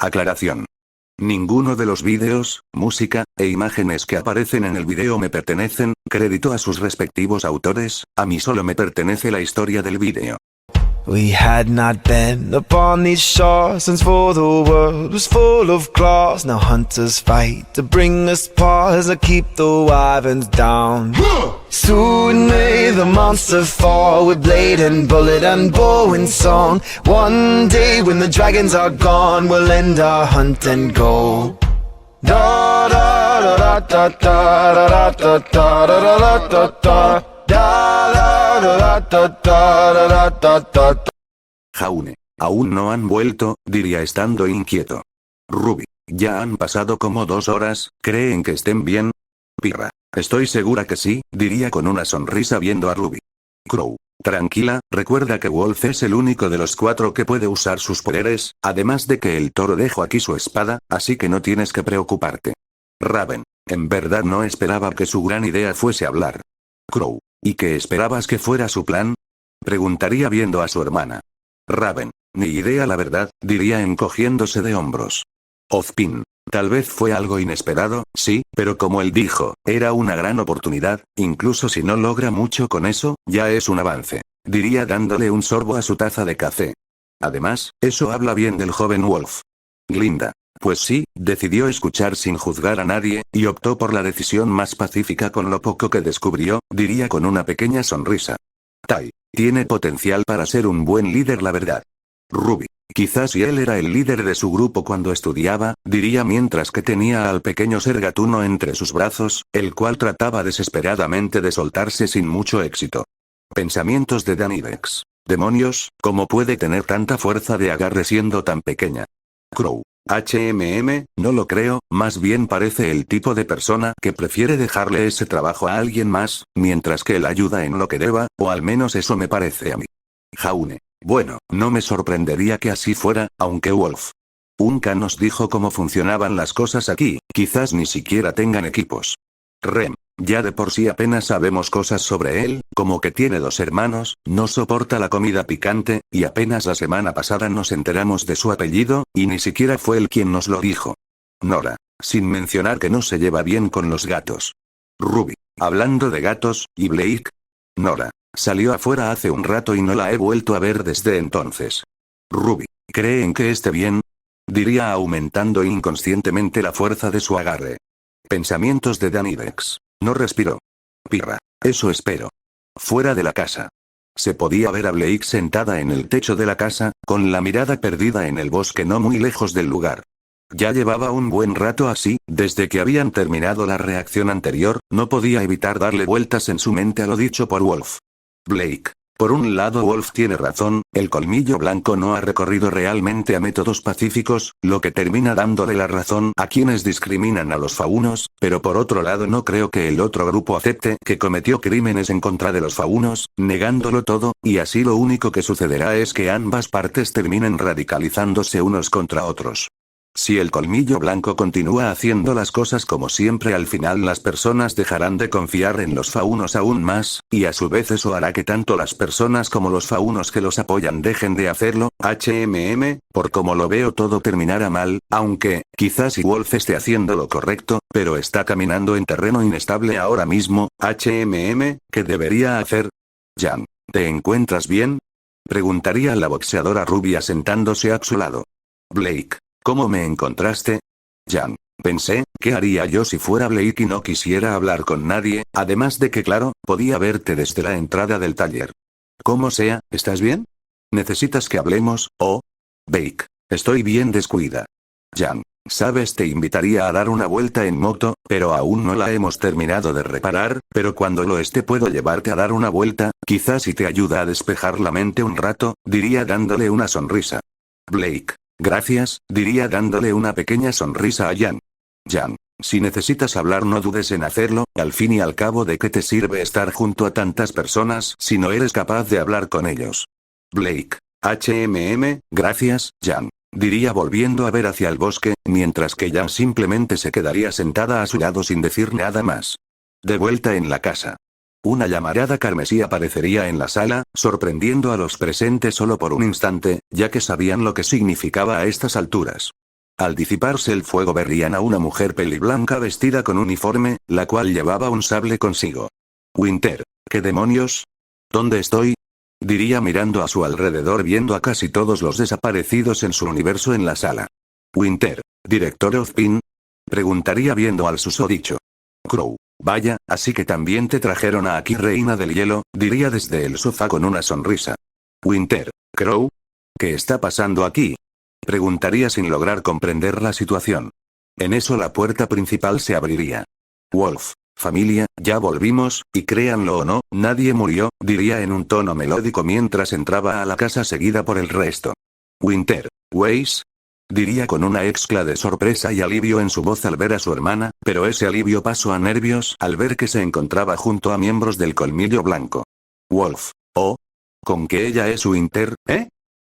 Aclaración. Ninguno de los vídeos, música, e imágenes que aparecen en el video me pertenecen, crédito a sus respectivos autores, a mí solo me pertenece la historia del vídeo. We had not been upon these shores since for the world was full of claws. Now hunters fight to bring us paws to keep the wyverns down. Soon may the monster fall with blade and bullet and bow and song. One day when the dragons are gone, we'll end our hunt and go. Da da da da da da da da da da da da. Jaune. Aún no han vuelto, diría estando inquieto. Ruby. Ya han pasado como 2 horas, ¿creen que estén bien? Pirra. Estoy segura que sí, diría con una sonrisa viendo a Ruby. Crow. Tranquila, recuerda que Wolf es el único de los 4 que puede usar sus poderes, además de que el toro dejó aquí su espada, así que no tienes que preocuparte. Raven. En verdad no esperaba que su gran idea fuese hablar. Crow. ¿Y qué esperabas que fuera su plan? Preguntaría viendo a su hermana. Raven. Ni idea la verdad, diría encogiéndose de hombros. Ozpin. Tal vez fue algo inesperado, sí, pero como él dijo, era una gran oportunidad, incluso si no logra mucho con eso, ya es un avance. Diría dándole un sorbo a su taza de café. Además, eso habla bien del joven Wolf. Glinda. Pues sí, decidió escuchar sin juzgar a nadie, y optó por la decisión más pacífica con lo poco que descubrió, diría con una pequeña sonrisa. Tai. Tiene potencial para ser un buen líder, la verdad. Ruby. Quizás si él era el líder de su grupo cuando estudiaba, diría mientras que tenía al pequeño ser gatuno entre sus brazos, el cual trataba desesperadamente de soltarse sin mucho éxito. Pensamientos de Danivex. Demonios, ¿cómo puede tener tanta fuerza de agarre siendo tan pequeña? Crow. No lo creo, más bien parece el tipo de persona que prefiere dejarle ese trabajo a alguien más, mientras que él ayuda en lo que deba, o al menos eso me parece a mí. Jaune. Bueno, no me sorprendería que así fuera, aunque Wolf. Unka nos dijo cómo funcionaban las cosas aquí, quizás ni siquiera tengan equipos. Rem. Ya de por sí apenas sabemos cosas sobre él, como que tiene 2 hermanos, no soporta la comida picante, y apenas la semana pasada nos enteramos de su apellido, y ni siquiera fue él quien nos lo dijo. Nora. Sin mencionar que no se lleva bien con los gatos. Ruby. Hablando de gatos, ¿y Blake? Nora. Salió afuera hace un rato y no la he vuelto a ver desde entonces. Ruby. ¿Creen que esté bien? Diría aumentando inconscientemente la fuerza de su agarre. Pensamientos de Danivex. No respiró. Pirra. Eso espero. Fuera de la casa. Se podía ver a Blake sentada en el techo de la casa, con la mirada perdida en el bosque no muy lejos del lugar. Ya llevaba un buen rato así, desde que habían terminado la reacción anterior, no podía evitar darle vueltas en su mente a lo dicho por Wolf. Blake. Por un lado Wolf tiene razón, el colmillo blanco no ha recorrido realmente a métodos pacíficos, lo que termina dándole la razón a quienes discriminan a los faunos, pero por otro lado no creo que el otro grupo acepte que cometió crímenes en contra de los faunos, negándolo todo, y así lo único que sucederá es que ambas partes terminen radicalizándose unos contra otros. Si el colmillo blanco continúa haciendo las cosas como siempre, al final las personas dejarán de confiar en los faunos aún más, y a su vez eso hará que tanto las personas como los faunos que los apoyan dejen de hacerlo. Por como lo veo todo terminará mal, aunque, quizás si Wolf esté haciendo lo correcto, pero está caminando en terreno inestable ahora mismo. ¿Qué debería hacer? Jan. ¿Te encuentras bien? Preguntaría a la boxeadora rubia sentándose a su lado. Blake. ¿Cómo me encontraste? Jan. Pensé, ¿qué haría yo si fuera Blake y no quisiera hablar con nadie? Además de que claro, podía verte desde la entrada del taller. Como sea, ¿estás bien? ¿Necesitas que hablemos, o? Blake. Estoy bien, descuida. Jan. Sabes, te invitaría a dar una vuelta en moto, pero aún no la hemos terminado de reparar, pero cuando lo esté puedo llevarte a dar una vuelta, quizás si te ayuda a despejar la mente un rato, diría dándole una sonrisa. Blake. Gracias, diría dándole una pequeña sonrisa a Jan. Jan. Si necesitas hablar no dudes en hacerlo, al fin y al cabo ¿de qué te sirve estar junto a tantas personas si no eres capaz de hablar con ellos? Blake. Gracias, Jan. Diría volviendo a ver hacia el bosque, mientras que Jan simplemente se quedaría sentada a su lado sin decir nada más. De vuelta en la casa. Una llamarada carmesí aparecería en la sala, sorprendiendo a los presentes solo por un instante, ya que sabían lo que significaba a estas alturas. Al disiparse el fuego verían a una mujer peliblanca vestida con uniforme, la cual llevaba un sable consigo. Winter, ¿qué demonios? ¿Dónde estoy? Diría mirando a su alrededor viendo a casi todos los desaparecidos en su universo en la sala. Winter, ¿Director of Pin? Preguntaría viendo al susodicho. Crow, vaya, así que también te trajeron a aquí reina del hielo, diría desde el sofá con una sonrisa. Winter, Crow, ¿qué está pasando aquí? Preguntaría sin lograr comprender la situación. En eso la puerta principal se abriría. Wolf, familia, ya volvimos, y créanlo o no, nadie murió, diría en un tono melódico mientras entraba a la casa seguida por el resto. Winter, Weiss, diría con una excla de sorpresa y alivio en su voz al ver a su hermana, pero ese alivio pasó a nervios al ver que se encontraba junto a miembros del Colmillo Blanco. Wolf, oh, ¿con que ella es Winter,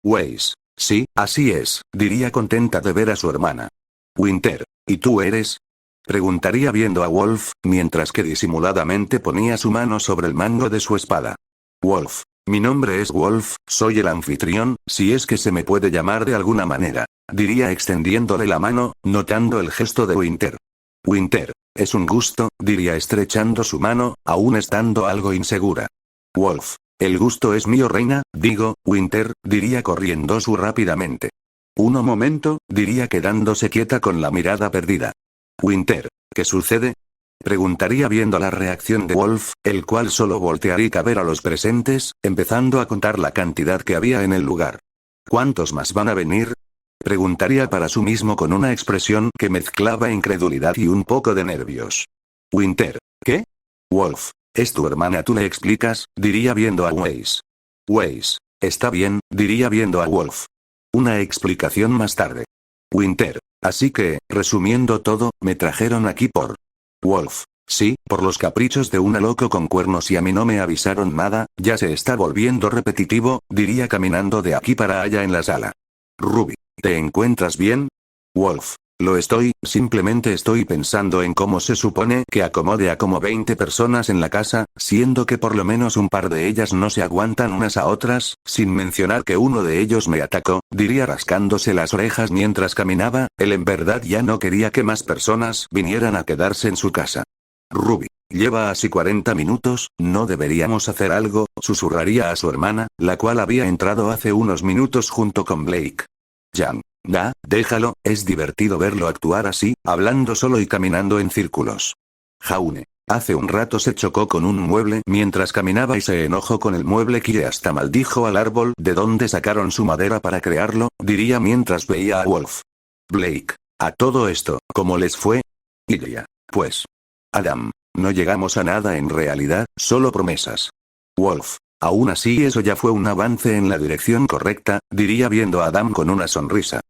Weiss, sí, así es, diría contenta de ver a su hermana. Winter, ¿y tú eres? Preguntaría viendo a Wolf, mientras que disimuladamente ponía su mano sobre el mango de su espada. Wolf, mi nombre es Wolf, soy el anfitrión, si es que se me puede llamar de alguna manera, diría extendiéndole la mano, notando el gesto de Winter. Winter, es un gusto, diría estrechando su mano, aún estando algo insegura. Wolf, el gusto es mío reina, digo, Winter, diría corriendo su rápidamente. Un momento, diría quedándose quieta con la mirada perdida. Winter, ¿qué sucede? Preguntaría viendo la reacción de Wolf, el cual solo voltearía a ver a los presentes, empezando a contar la cantidad que había en el lugar. ¿Cuántos más van a venir? Preguntaría para sí mismo con una expresión que mezclaba incredulidad y un poco de nervios. Winter, ¿qué? Wolf, es tu hermana, tú le explicas, diría viendo a Weiss. Weiss, está bien, diría viendo a Wolf. Una explicación más tarde. Winter, así que, resumiendo todo, me trajeron aquí por... Wolf, sí, por los caprichos de una loco con cuernos y a mí no me avisaron nada, ya se está volviendo repetitivo, diría caminando de aquí para allá en la sala. Ruby, ¿te encuentras bien? Wolf, lo estoy, simplemente estoy pensando en cómo se supone que acomode a como 20 personas en la casa, siendo que por lo menos un par de ellas no se aguantan unas a otras, sin mencionar que uno de ellos me atacó, diría rascándose las orejas mientras caminaba, él en verdad ya no quería que más personas vinieran a quedarse en su casa. Ruby, lleva así 40 minutos, ¿no deberíamos hacer algo? Susurraría a su hermana, la cual había entrado hace unos minutos junto con Blake. Jan. Déjalo, es divertido verlo actuar así, hablando solo y caminando en círculos. Jaune. Hace un rato se chocó con un mueble mientras caminaba y se enojó con el mueble que hasta maldijo al árbol de donde sacaron su madera para crearlo, diría mientras veía a Wolf. Blake. A todo esto, ¿cómo les fue? Ilya. Pues. Adam. No llegamos a nada en realidad, solo promesas. Wolf. Aún así eso ya fue un avance en la dirección correcta, diría viendo a Adam con una sonrisa.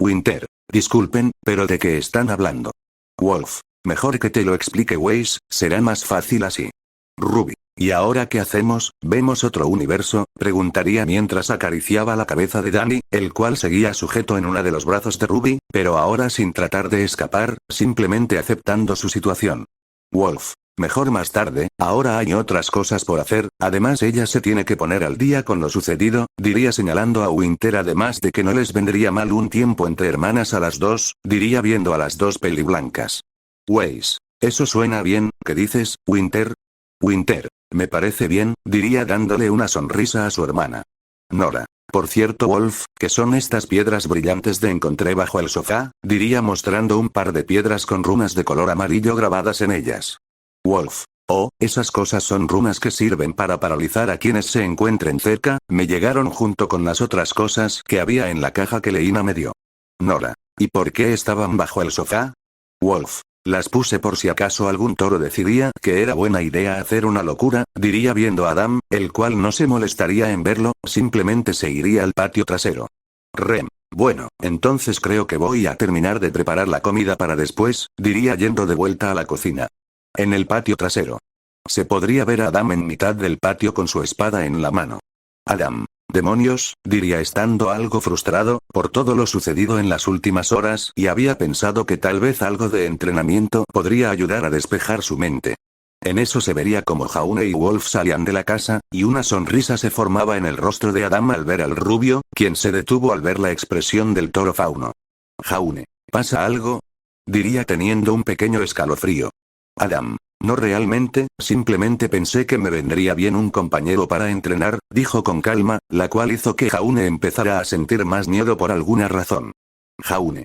Winter, disculpen, pero ¿de qué están hablando? Wolf, mejor que te lo explique Weiss, será más fácil así. Ruby, ¿y ahora qué hacemos? ¿Vemos otro universo? Preguntaría mientras acariciaba la cabeza de Danny, el cual seguía sujeto en uno de los brazos de Ruby, pero ahora sin tratar de escapar, simplemente aceptando su situación. Wolf, mejor más tarde, ahora hay otras cosas por hacer, además ella se tiene que poner al día con lo sucedido, diría señalando a Winter además de que no les vendría mal un tiempo entre hermanas a las dos, diría viendo a las dos peliblancas. Weiss, eso suena bien, ¿qué dices, Winter? Winter, me parece bien, diría dándole una sonrisa a su hermana. Nora. Por cierto Wolf, ¿qué son estas piedras brillantes de encontré bajo el sofá? Diría mostrando un par de piedras con runas de color amarillo grabadas en ellas. Wolf. Oh, esas cosas son runas que sirven para paralizar a quienes se encuentren cerca, me llegaron junto con las otras cosas que había en la caja que Leina me dio. Nora. ¿Y por qué estaban bajo el sofá? Wolf. Las puse por si acaso algún toro decidía que era buena idea hacer una locura, diría viendo a Adam, el cual no se molestaría en verlo, simplemente se iría al patio trasero. Rem. Bueno, entonces creo que voy a terminar de preparar la comida para después, diría yendo de vuelta a la cocina. En el patio trasero. Se podría ver a Adam en mitad del patio con su espada en la mano. Adam. Demonios, diría estando algo frustrado, por todo lo sucedido en las últimas horas y había pensado que tal vez algo de entrenamiento podría ayudar a despejar su mente. En eso se vería como Jaune y Wolf salían de la casa, y una sonrisa se formaba en el rostro de Adam al ver al rubio, quien se detuvo al ver la expresión del toro fauno. Jaune. ¿Pasa algo? Diría teniendo un pequeño escalofrío. Adam. No realmente, simplemente pensé que me vendría bien un compañero para entrenar, dijo con calma, la cual hizo que Jaune empezara a sentir más miedo por alguna razón. Jaune.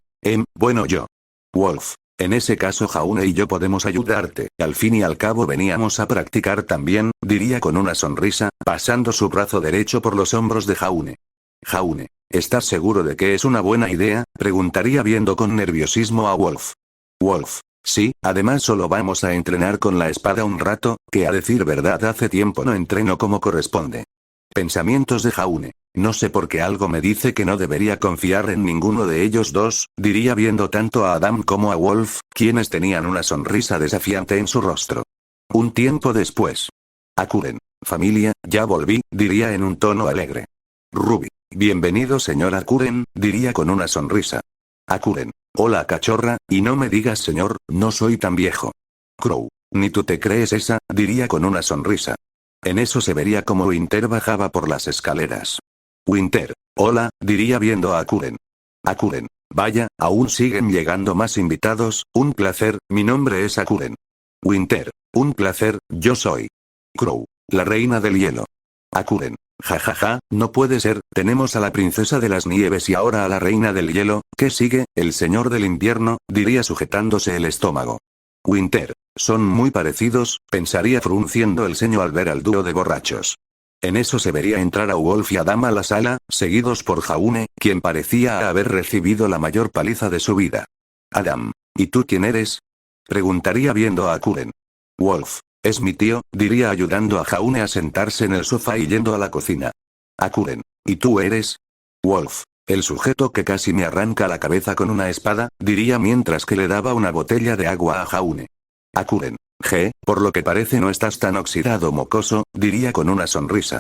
Bueno yo. Wolf. En ese caso Jaune y yo podemos ayudarte, al fin y al cabo veníamos a practicar también, diría con una sonrisa, pasando su brazo derecho por los hombros de Jaune. Jaune. ¿Estás seguro de que es una buena idea? Preguntaría viendo con nerviosismo a Wolf. Wolf. Sí, además solo vamos a entrenar con la espada un rato, que a decir verdad hace tiempo no entreno como corresponde. Pensamientos de Jaune. No sé por qué algo me dice que no debería confiar en ninguno de ellos dos, diría viendo tanto a Adam como a Wolf, quienes tenían una sonrisa desafiante en su rostro. Un tiempo después. Akuren. Familia, ya volví, diría en un tono alegre. Ruby. Bienvenido señor Akuren, diría con una sonrisa. Akuren. Hola cachorra, y no me digas señor, no soy tan viejo. Crow. Ni tú te crees esa, diría con una sonrisa. En eso se vería como Winter bajaba por las escaleras. Winter. Hola, diría viendo a Akuren. Akuren. Vaya, aún siguen llegando más invitados, un placer, mi nombre es Akuren. Winter. Un placer, yo soy Crow, la reina del hielo. Akuren. Jajaja, no puede ser, tenemos a la princesa de las nieves y ahora a la reina del hielo, ¿qué sigue? El señor del invierno, diría sujetándose el estómago. Winter. Son muy parecidos, pensaría frunciendo el ceño al ver al dúo de borrachos. En eso se vería entrar a Wolf y Adam a la sala, seguidos por Jaune, quien parecía haber recibido la mayor paliza de su vida. Adam. ¿Y tú quién eres? Preguntaría viendo a Akuren. Wolf. Es mi tío, diría ayudando a Jaune a sentarse en el sofá y yendo a la cocina. Akuren. ¿Y tú eres? Wolf. El sujeto que casi me arranca la cabeza con una espada, diría mientras que le daba una botella de agua a Jaune. Akuren. Por lo que parece no estás tan oxidado mocoso, diría con una sonrisa.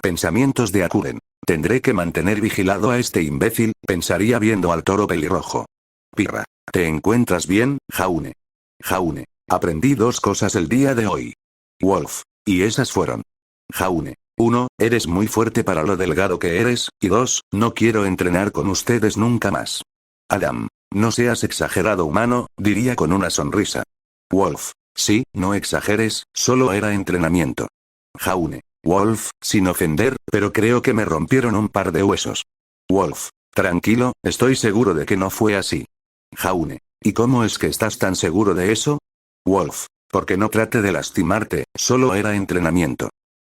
Pensamientos de Akuren. Tendré que mantener vigilado a este imbécil, pensaría viendo al toro pelirrojo. Pirra. ¿Te encuentras bien, Jaune? Jaune. Aprendí 2 cosas el día de hoy. Wolf. Y esas fueron. Jaune. 1. Eres muy fuerte para lo delgado que eres, y 2. No quiero entrenar con ustedes nunca más. Adam. No seas exagerado humano, diría con una sonrisa. Wolf. Sí, no exageres, solo era entrenamiento. Jaune. Wolf, sin ofender, pero creo que me rompieron un par de huesos. Wolf. Tranquilo, estoy seguro de que no fue así. Jaune. ¿Y cómo es que estás tan seguro de eso? Wolf. Porque no trate de lastimarte, solo era entrenamiento.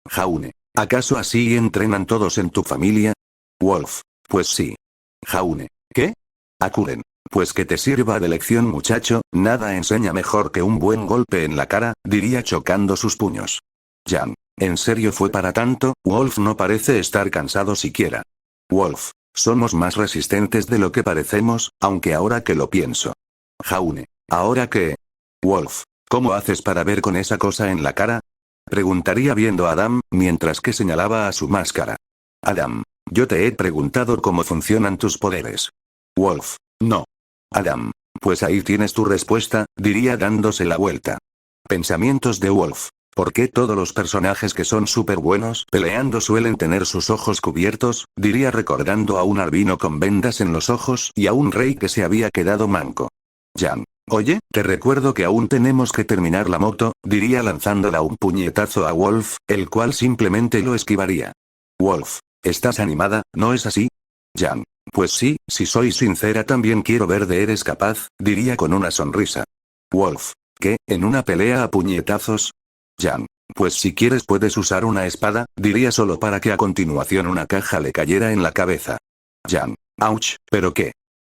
Jaune. ¿Acaso así entrenan todos en tu familia? Wolf. Pues sí. Jaune. ¿Qué? Akuren. Pues que te sirva de lección muchacho, nada enseña mejor que un buen golpe en la cara, diría chocando sus puños. Jan. ¿En serio fue para tanto? Wolf no parece estar cansado siquiera. Wolf. Somos más resistentes de lo que parecemos, aunque ahora que lo pienso. Jaune. ¿Ahora qué? Wolf. ¿Cómo haces para ver con esa cosa en la cara? Preguntaría viendo a Adam, mientras que señalaba a su máscara. Adam. Yo te he preguntado cómo funcionan tus poderes. Wolf. No. Adam. Pues ahí tienes tu respuesta, diría dándose la vuelta. Pensamientos de Wolf. ¿Por qué todos los personajes que son súper buenos peleando suelen tener sus ojos cubiertos? Diría recordando a un albino con vendas en los ojos y a un rey que se había quedado manco. Jan. Oye, te recuerdo que aún tenemos que terminar la moto, diría lanzándola un puñetazo a Wolf, el cual simplemente lo esquivaría. Wolf. ¿Estás animada, no es así? Jan. Pues sí, si soy sincera también quiero ver de eres capaz, diría con una sonrisa. Wolf. ¿Qué, en una pelea a puñetazos? Jan. Pues si quieres puedes usar una espada, diría solo para que a continuación una caja le cayera en la cabeza. Jan. Ouch, ¿pero qué?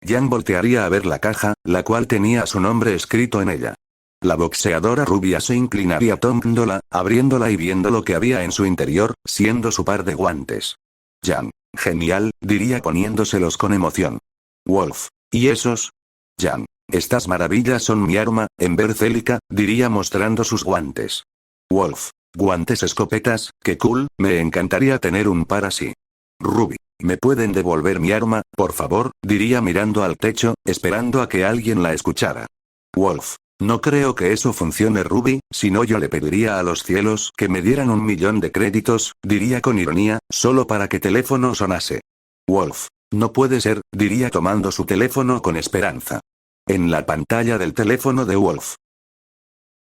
Jan voltearía a ver la caja, la cual tenía su nombre escrito en ella. La boxeadora rubia se inclinaría tomándola, abriéndola y viendo lo que había en su interior, siendo su par de guantes. Jan. Genial, diría poniéndoselos con emoción. Wolf. ¿Y esos? Jan. Estas maravillas son mi arma, embercélica, diría mostrando sus guantes. Wolf. Guantes escopetas, qué cool, me encantaría tener un par así. Ruby. ¿Me pueden devolver mi arma, por favor? Diría mirando al techo, esperando a que alguien la escuchara. Wolf. No creo que eso funcione Ruby, si no yo le pediría a los cielos que me dieran 1.000.000 de créditos, diría con ironía, solo para que teléfono sonase. Wolf. No puede ser, diría tomando su teléfono con esperanza. En la pantalla del teléfono de Wolf.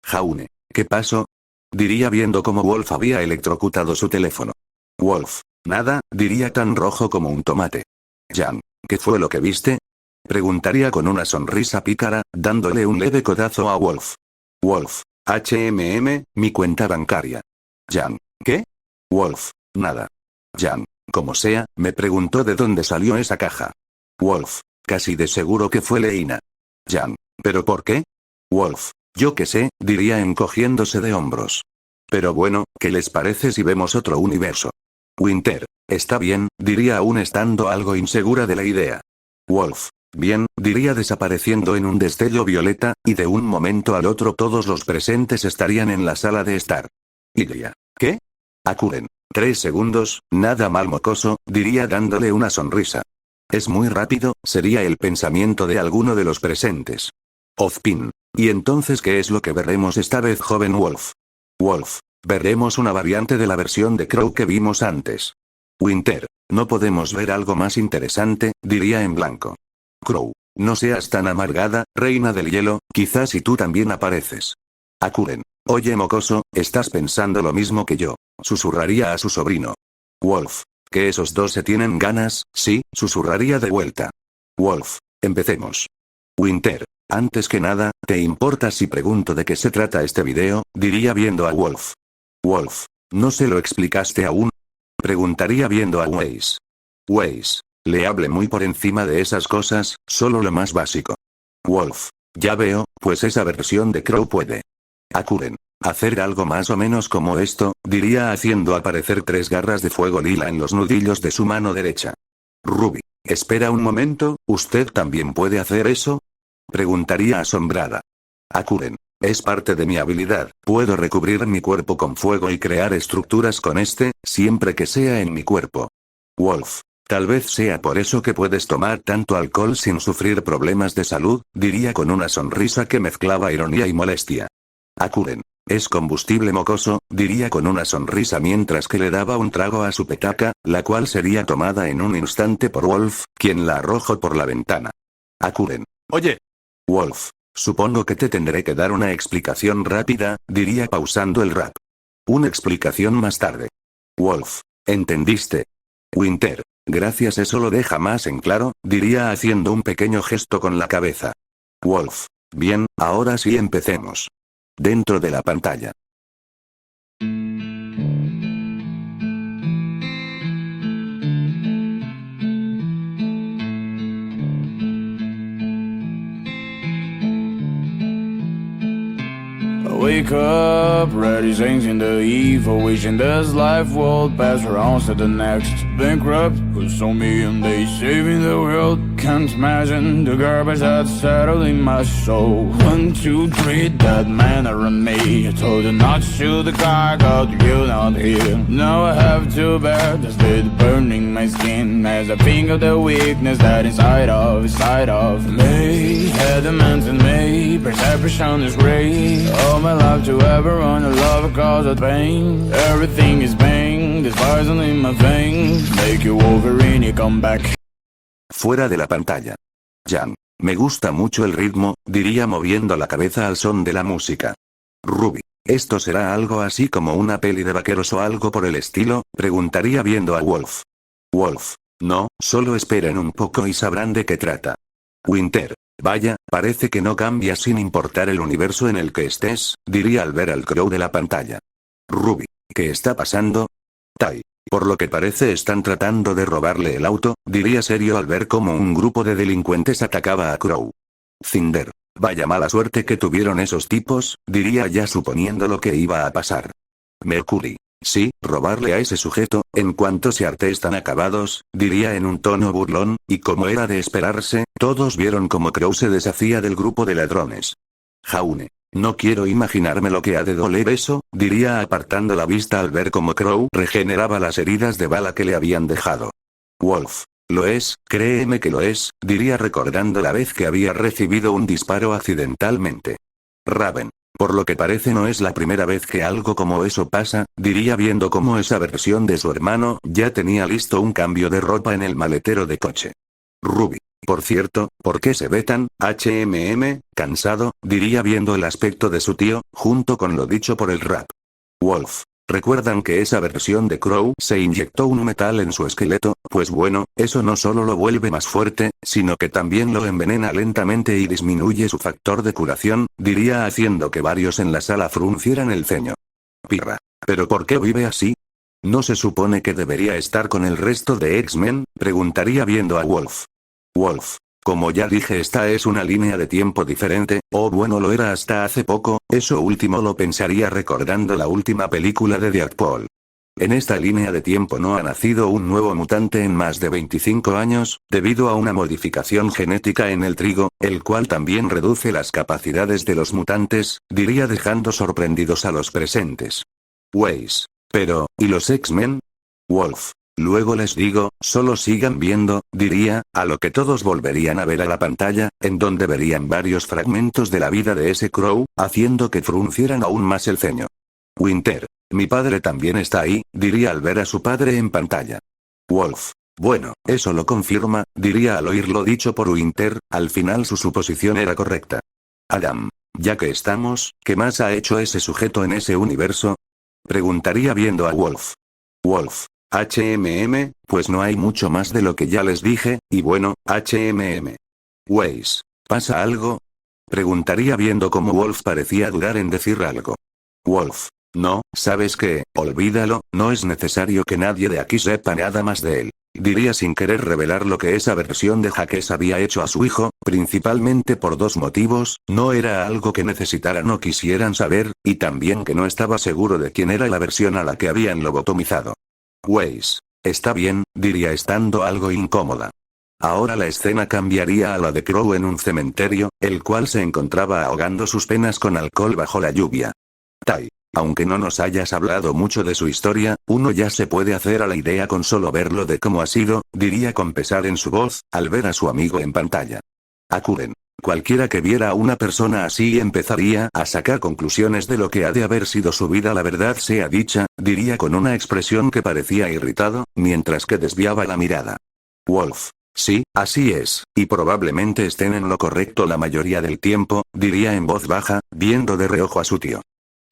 Jaune, ¿qué pasó? Diría viendo cómo Wolf había electrocutado su teléfono. Wolf, nada, diría tan rojo como un tomate. Jan, ¿qué fue lo que viste? Preguntaría con una sonrisa pícara, dándole un leve codazo a Wolf. Wolf, mi cuenta bancaria. Jan, ¿qué? Wolf, nada. Jan, como sea, me preguntó de dónde salió esa caja. Wolf, casi de seguro que fue Leina. Jan, ¿pero por qué? Wolf, yo qué sé, diría encogiéndose de hombros. Pero bueno, ¿qué les parece si vemos otro universo? Winter, está bien, diría aún estando algo insegura de la idea. Wolf, bien, diría desapareciendo en un destello violeta, y de un momento al otro todos los presentes estarían en la sala de estar. Iria, ¿qué? Akuren, 3 segundos, nada mal mocoso, diría dándole una sonrisa. Es muy rápido, sería el pensamiento de alguno de los presentes. Ozpin. ¿Y entonces qué es lo que veremos esta vez, joven Wolf? Wolf. Veremos una variante de la versión de Crow que vimos antes. Winter. No podemos ver algo más interesante, diría en blanco. Crow. No seas tan amargada, reina del hielo, quizás si tú también apareces. Akuren. Oye mocoso, estás pensando lo mismo que yo, susurraría a su sobrino. Wolf. Que esos dos se tienen ganas, sí, susurraría de vuelta. Wolf. Empecemos. Winter. Antes que nada, ¿te importa si pregunto de qué se trata este video? Diría viendo a Wolf. Wolf. ¿No se lo explicaste aún? Preguntaría viendo a Weiss. Weiss. Le hablé muy por encima de esas cosas, solo lo más básico. Wolf. Ya veo, pues esa versión de Crow puede. Akuren. Hacer algo más o menos como esto, diría haciendo aparecer 3 garras de fuego lila en los nudillos de su mano derecha. Ruby. Espera un momento, ¿usted también puede hacer eso? Preguntaría asombrada. Akuren. Es parte de mi habilidad, puedo recubrir mi cuerpo con fuego y crear estructuras con este, siempre que sea en mi cuerpo. Wolf. Tal vez sea por eso que puedes tomar tanto alcohol sin sufrir problemas de salud, diría con una sonrisa que mezclaba ironía y molestia. Akuren. Es combustible mocoso, diría con una sonrisa mientras que le daba un trago a su petaca, la cual sería tomada en un instante por Wolf, quien la arrojó por la ventana. Akuren. Oye. Wolf. Supongo que te tendré que dar una explicación rápida, diría pausando el rap. Una explicación más tarde. Wolf. ¿Entendiste? Winter. Gracias, eso lo deja más en claro, diría haciendo un pequeño gesto con la cabeza. Wolf. Bien, ahora sí empecemos. Dentro de la pantalla. Wake up, ready singing the evil, wishing this life will pass around to the next. Bankrupt, who's so million days saving the world. Can't imagine the garbage that's settled in my soul. 1, 2, 3, that man around me. I told you not to shoot the car, got you not here. Now I have to bear the state burning my skin as I think of the weakness that inside of me. Had a man's in me, perception is great. All my life to ever run a love cause of pain. Everything is pain, there's poison in my veins. Make you Wolverine, you come back. Fuera de la pantalla. Jan. Me gusta mucho el ritmo, diría moviendo la cabeza al son de la música. Ruby. ¿Esto será algo así como una peli de vaqueros o algo por el estilo? Preguntaría viendo a Wolf. Wolf. No, solo esperen un poco y sabrán de qué trata. Winter. Vaya, parece que no cambia sin importar el universo en el que estés, diría al ver al Crow de la pantalla. Ruby. ¿Qué está pasando? Tai. Por lo que parece están tratando de robarle el auto, diría serio al ver cómo un grupo de delincuentes atacaba a Crow. Cinder. Vaya mala suerte que tuvieron esos tipos, diría ya suponiendo lo que iba a pasar. Mercury. Sí, robarle a ese sujeto, en cuanto se arte están acabados, diría en un tono burlón, y como era de esperarse, todos vieron cómo Crow se deshacía del grupo de ladrones. Jaune. No quiero imaginarme lo que ha de doler eso, diría apartando la vista al ver cómo Crow regeneraba las heridas de bala que le habían dejado. Wolf. Lo es, créeme que lo es, diría recordando la vez que había recibido un disparo accidentalmente. Raven. Por lo que parece no es la primera vez que algo como eso pasa, diría viendo cómo esa versión de su hermano ya tenía listo un cambio de ropa en el maletero de coche. Ruby. Por cierto, ¿por qué se ve tan, cansado? Diría viendo el aspecto de su tío, junto con lo dicho por el rap. Wolf. ¿Recuerdan que esa versión de Crow se inyectó un metal en su esqueleto? Pues bueno, eso no solo lo vuelve más fuerte, sino que también lo envenena lentamente y disminuye su factor de curación, diría haciendo que varios en la sala fruncieran el ceño. Pirra. ¿Pero por qué vive así? ¿No se supone que debería estar con el resto de X-Men? Preguntaría viendo a Wolf. Wolf. Como ya dije, esta es una línea de tiempo diferente, o bueno lo era hasta hace poco, eso último lo pensaría recordando la última película de Deadpool. En esta línea de tiempo no ha nacido un nuevo mutante en más de 25 años, debido a una modificación genética en el trigo, el cual también reduce las capacidades de los mutantes, diría dejando sorprendidos a los presentes. Weiss. Pero, ¿y los X-Men? Wolf. Luego les digo, solo sigan viendo, diría, a lo que todos volverían a ver a la pantalla, en donde verían varios fragmentos de la vida de ese Crow, haciendo que fruncieran aún más el ceño. Winter. Mi padre también está ahí, diría al ver a su padre en pantalla. Wolf. Bueno, eso lo confirma, diría al oír lo dicho por Winter, al final su suposición era correcta. Adam. Ya que estamos, ¿qué más ha hecho ese sujeto en ese universo? Preguntaría viendo a Wolf. Wolf. Pues no hay mucho más de lo que ya les dije, y bueno, Weiss. ¿Pasa algo? Preguntaría viendo cómo Wolf parecía dudar en decir algo. Wolf. No, ¿sabes qué? Olvídalo, no es necesario que nadie de aquí sepa nada más de él. Diría sin querer revelar lo que esa versión de Jaques había hecho a su hijo, principalmente por dos motivos, no era algo que necesitaran o quisieran saber, y también que no estaba seguro de quién era la versión a la que habían lobotomizado. Weiss. Está bien, diría estando algo incómoda. Ahora la escena cambiaría a la de Crow en un cementerio, el cual se encontraba ahogando sus penas con alcohol bajo la lluvia. Tai. Aunque no nos hayas hablado mucho de su historia, uno ya se puede hacer a la idea con solo verlo de cómo ha sido, diría con pesar en su voz, al ver a su amigo en pantalla. Akuren. Cualquiera que viera a una persona así empezaría a sacar conclusiones de lo que ha de haber sido su vida. La verdad sea dicha, diría con una expresión que parecía irritado, mientras que desviaba la mirada. Wolf. Sí, así es, y probablemente estén en lo correcto la mayoría del tiempo, diría en voz baja, viendo de reojo a su tío.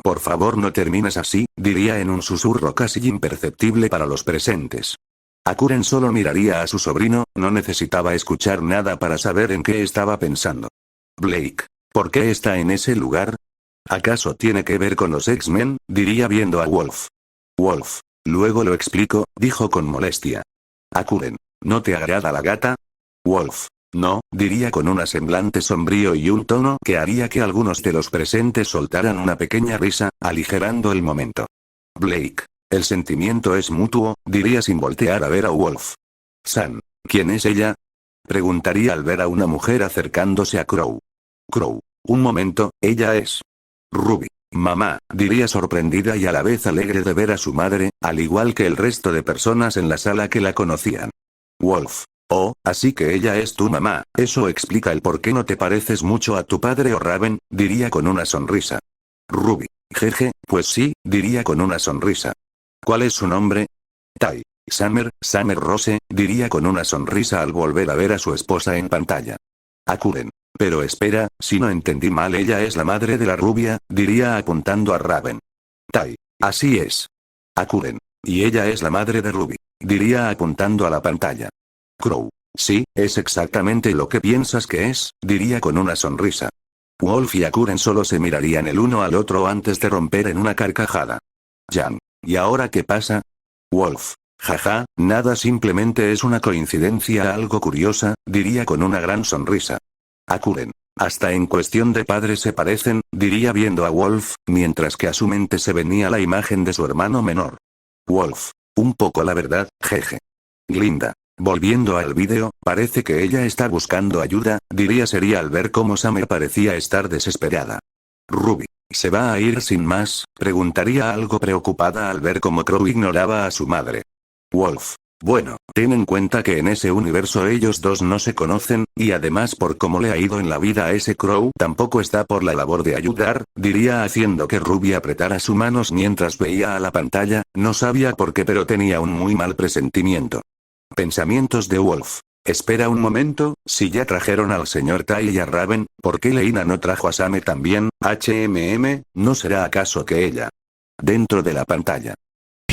Por favor no termines así, diría en un susurro casi imperceptible para los presentes. Akuren solo miraría a su sobrino, no necesitaba escuchar nada para saber en qué estaba pensando. Blake. ¿Por qué está en ese lugar? ¿Acaso tiene que ver con los X-Men? Diría viendo a Wolf. Wolf. Luego lo explico, dijo con molestia. Akuren. ¿No te agrada la gata? Wolf. No, diría con un semblante sombrío y un tono que haría que algunos de los presentes soltaran una pequeña risa, aligerando el momento. Blake. El sentimiento es mutuo, diría sin voltear a ver a Wolf. San. ¿Quién es ella? Preguntaría al ver a una mujer acercándose a Crow. Crow. Un momento, ella es Ruby. Mamá, diría sorprendida y a la vez alegre de ver a su madre, al igual que el resto de personas en la sala que la conocían. Wolf. Oh, así que ella es tu mamá, eso explica el por qué no te pareces mucho a tu padre o Raven, diría con una sonrisa. Ruby. Jeje, pues sí, diría con una sonrisa. ¿Cuál es su nombre? Tai. Summer Rose, diría con una sonrisa al volver a ver a su esposa en pantalla. Akuren. Pero espera, si no entendí mal, ella es la madre de la rubia, diría apuntando a Raven. Tai. Así es. Akuren. Y ella es la madre de Ruby, diría apuntando a la pantalla. Crow. Sí, es exactamente lo que piensas que es, diría con una sonrisa. Wolf y Akuren solo se mirarían el uno al otro antes de romper en una carcajada. Jan. ¿Y ahora qué pasa? Wolf. Jaja, nada, simplemente es una coincidencia algo curiosa, diría con una gran sonrisa. Akuren. Hasta en cuestión de padres se parecen, diría viendo a Wolf, mientras que a su mente se venía la imagen de su hermano menor. Wolf. Un poco la verdad, jeje. Glinda. Volviendo al vídeo, parece que ella está buscando ayuda, diría sería al ver cómo Summer parecía estar desesperada. Ruby. ¿Se va a ir sin más? Preguntaría algo preocupada al ver cómo Crow ignoraba a su madre. Wolf. Bueno, ten en cuenta que en ese universo ellos dos no se conocen, y además por cómo le ha ido en la vida a ese Crow tampoco está por la labor de ayudar, diría haciendo que Ruby apretara sus manos mientras veía a la pantalla, no sabía por qué pero tenía un muy mal presentimiento. Pensamientos de Wolf. Espera un momento, si ya trajeron al señor Tai y a Raven, ¿por qué Leina no trajo a Same también? ¿No será acaso que ella? Dentro de la pantalla.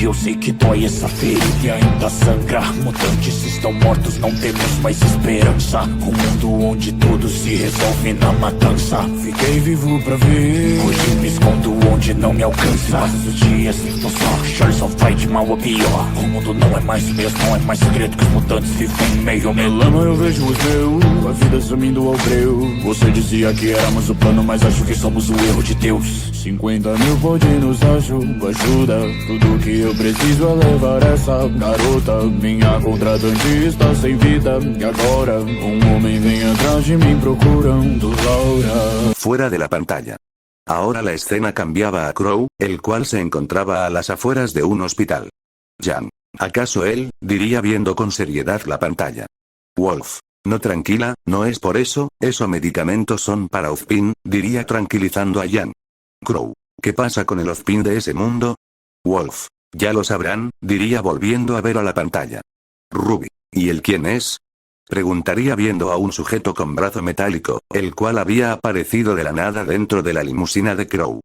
Eu sei que dói essa ferida e ainda sangra. Mutantes estão mortos, não temos mais esperança. Um mundo onde tudo se resolve na matança. Fiquei vivo pra ver. Hoje me escondo onde não me alcança. Mas os dias estão só, Charlie só vai de mal a pior. O mundo não é mais o mesmo, não é mais segredo que os mutantes vivem meio a Na meio. lama eu vejo os meus, a vida sumindo ao breu. Você dizia que éramos o plano, mas acho que somos o erro de Deus. 50 mil pode nos ajuda. Tudo que eu preciso é levar essa garota. Minha contratante está sem vida. E agora, homem vem atrás de mim procurando Laura. Fuera de la pantalla. Ahora la escena cambiaba a Crow, el cual se encontraba a las afueras de un hospital. Jan. ¿Acaso él? Diría viendo con seriedad la pantalla. Wolf. No, tranquila, no es por eso, esos medicamentos son para Ozpin, diría tranquilizando a Jan. Crow. ¿Qué pasa con el Ozpin de ese mundo? Wolf. Ya lo sabrán, diría volviendo a ver a la pantalla. Ruby. ¿Y él quién es? Preguntaría viendo a un sujeto con brazo metálico, el cual había aparecido de la nada dentro de la limusina de Crow.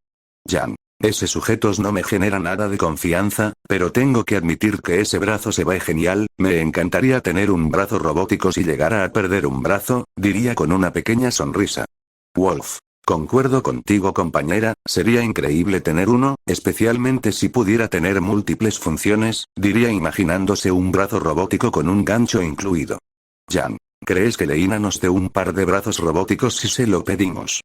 Jan. Ese sujeto no me genera nada de confianza, pero tengo que admitir que ese brazo se ve genial, me encantaría tener un brazo robótico si llegara a perder un brazo, diría con una pequeña sonrisa. Wolf. Concuerdo contigo compañera, sería increíble tener uno, especialmente si pudiera tener múltiples funciones, diría imaginándose un brazo robótico con un gancho incluido. Jan. ¿Crees que Leina nos dé un par de brazos robóticos si se lo pedimos?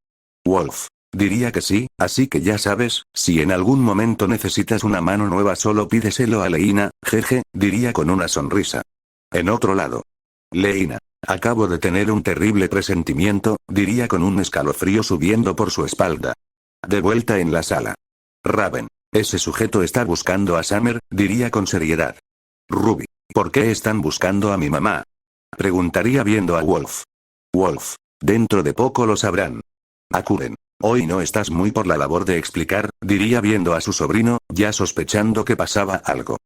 Wolf. Diría que sí, así que ya sabes, si en algún momento necesitas una mano nueva solo pídeselo a Leina, jeje, diría con una sonrisa. En otro lado. Leina. Acabo de tener un terrible presentimiento, diría con un escalofrío subiendo por su espalda. De vuelta en la sala. Raven. Ese sujeto está buscando a Summer, diría con seriedad. Ruby. ¿Por qué están buscando a mi mamá? Preguntaría viendo a Wolf. Wolf. Dentro de poco lo sabrán. Akuren. Hoy no estás muy por la labor de explicar, diría viendo a su sobrino, ya sospechando que pasaba algo.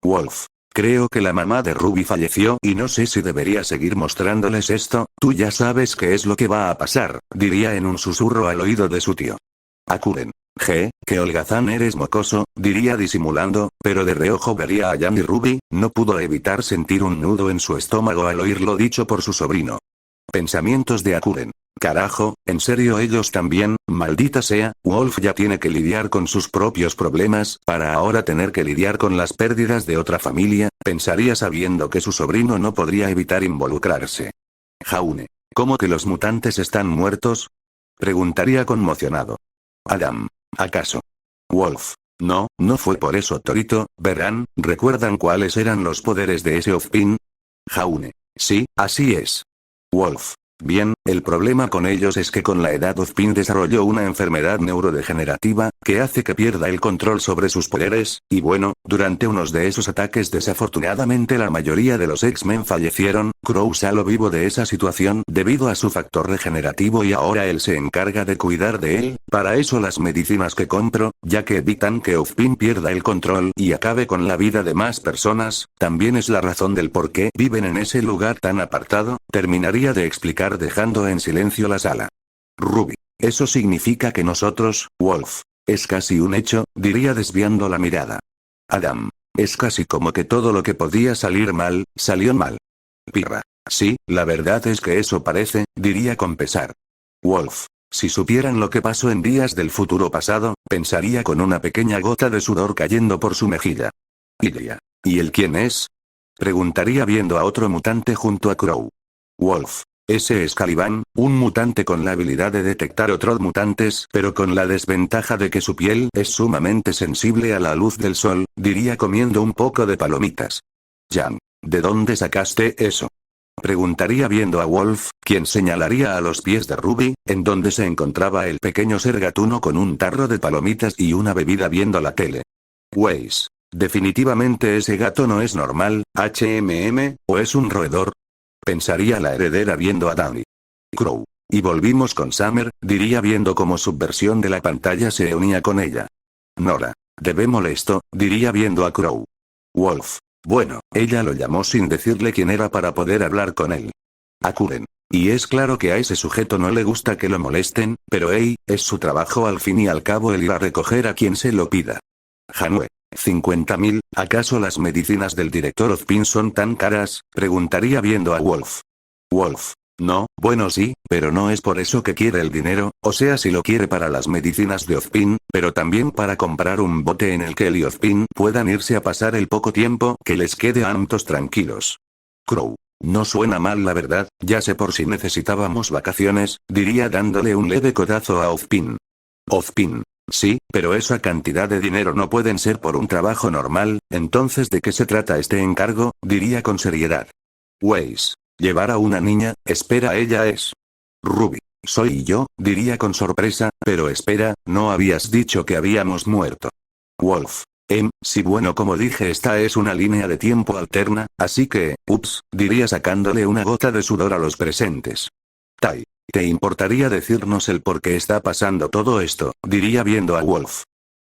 Wolf. Creo que la mamá de Ruby falleció y no sé si debería seguir mostrándoles esto, tú ya sabes qué es lo que va a pasar, diría en un susurro al oído de su tío. Akuren. Que holgazán eres mocoso, diría disimulando, pero de reojo vería a Jan y Ruby, no pudo evitar sentir un nudo en su estómago al oír lo dicho por su sobrino. Pensamientos de Akuren. Carajo, ¿en serio ellos también? Maldita sea, Wolf ya tiene que lidiar con sus propios problemas, para ahora tener que lidiar con las pérdidas de otra familia, pensaría sabiendo que su sobrino no podría evitar involucrarse. Jaune. ¿Cómo que los mutantes están muertos? Preguntaría conmocionado. Adam. ¿Acaso? Wolf. No, no fue por eso Torito, verán, ¿recuerdan cuáles eran los poderes de ese Ozpin? Jaune. Sí, así es. Wolf. Bien, el problema con ellos es que con la edad Ozpin desarrolló una enfermedad neurodegenerativa, que hace que pierda el control sobre sus poderes, y bueno, durante unos de esos ataques desafortunadamente la mayoría de los X-Men fallecieron, Crow salió vivo de esa situación debido a su factor regenerativo y ahora él se encarga de cuidar de él, para eso las medicinas que compro, ya que evitan que Ozpin pierda el control y acabe con la vida de más personas, también es la razón del por qué viven en ese lugar tan apartado, terminaría de explicar dejando en silencio la sala. Ruby. Eso significa que nosotros, Wolf. Es casi un hecho, diría desviando la mirada. Adam. Es casi como que todo lo que podía salir mal, salió mal. Pirra. Sí, la verdad es que eso parece, diría con pesar. Wolf. Si supieran lo que pasó en días del futuro pasado, pensaría con una pequeña gota de sudor cayendo por su mejilla. Ilya. ¿Y él quién es? Preguntaría viendo a otro mutante junto a Crow. Wolf. Ese es Caliban, un mutante con la habilidad de detectar otros mutantes, pero con la desventaja de que su piel es sumamente sensible a la luz del sol, diría comiendo un poco de palomitas. Jan. ¿De dónde sacaste eso? Preguntaría viendo a Wolf, quien señalaría a los pies de Ruby, en donde se encontraba el pequeño ser gatuno con un tarro de palomitas y una bebida viendo la tele. Weiss. Definitivamente ese gato no es normal, ¿o es un roedor? Pensaría la heredera viendo a Danny. Crow. Y volvimos con Summer, diría viendo cómo su versión de la pantalla se unía con ella. Nora. Debe molesto, diría viendo a Crow. Wolf. Bueno, ella lo llamó sin decirle quién era para poder hablar con él. Akuren. Y es claro que a ese sujeto no le gusta que lo molesten, pero hey, es su trabajo al fin y al cabo el ir a recoger a quien se lo pida. Hanue. 50.000, ¿acaso las medicinas del director Ozpin son tan caras? Preguntaría viendo a Wolf. Wolf. No, bueno sí, pero no es por eso que quiere el dinero, o sea si lo quiere para las medicinas de Ozpin, pero también para comprar un bote en el que él y Ozpin puedan irse a pasar el poco tiempo que les quede a ambos tranquilos. Crow. No suena mal la verdad, ya sé por si necesitábamos vacaciones, diría dándole un leve codazo a Ozpin. Ozpin. Sí, pero esa cantidad de dinero no pueden ser por un trabajo normal, entonces ¿de qué se trata este encargo? Diría con seriedad. Weiss. Llevar a una niña, espera, ella es. Ruby. Soy yo, diría con sorpresa, pero espera, ¿no habías dicho que habíamos muerto? Wolf. Sí, bueno, como dije, esta es una línea de tiempo alterna, así que, ups, diría sacándole una gota de sudor a los presentes. Tai. ¿Te importaría decirnos el por qué está pasando todo esto? Diría viendo a Wolf.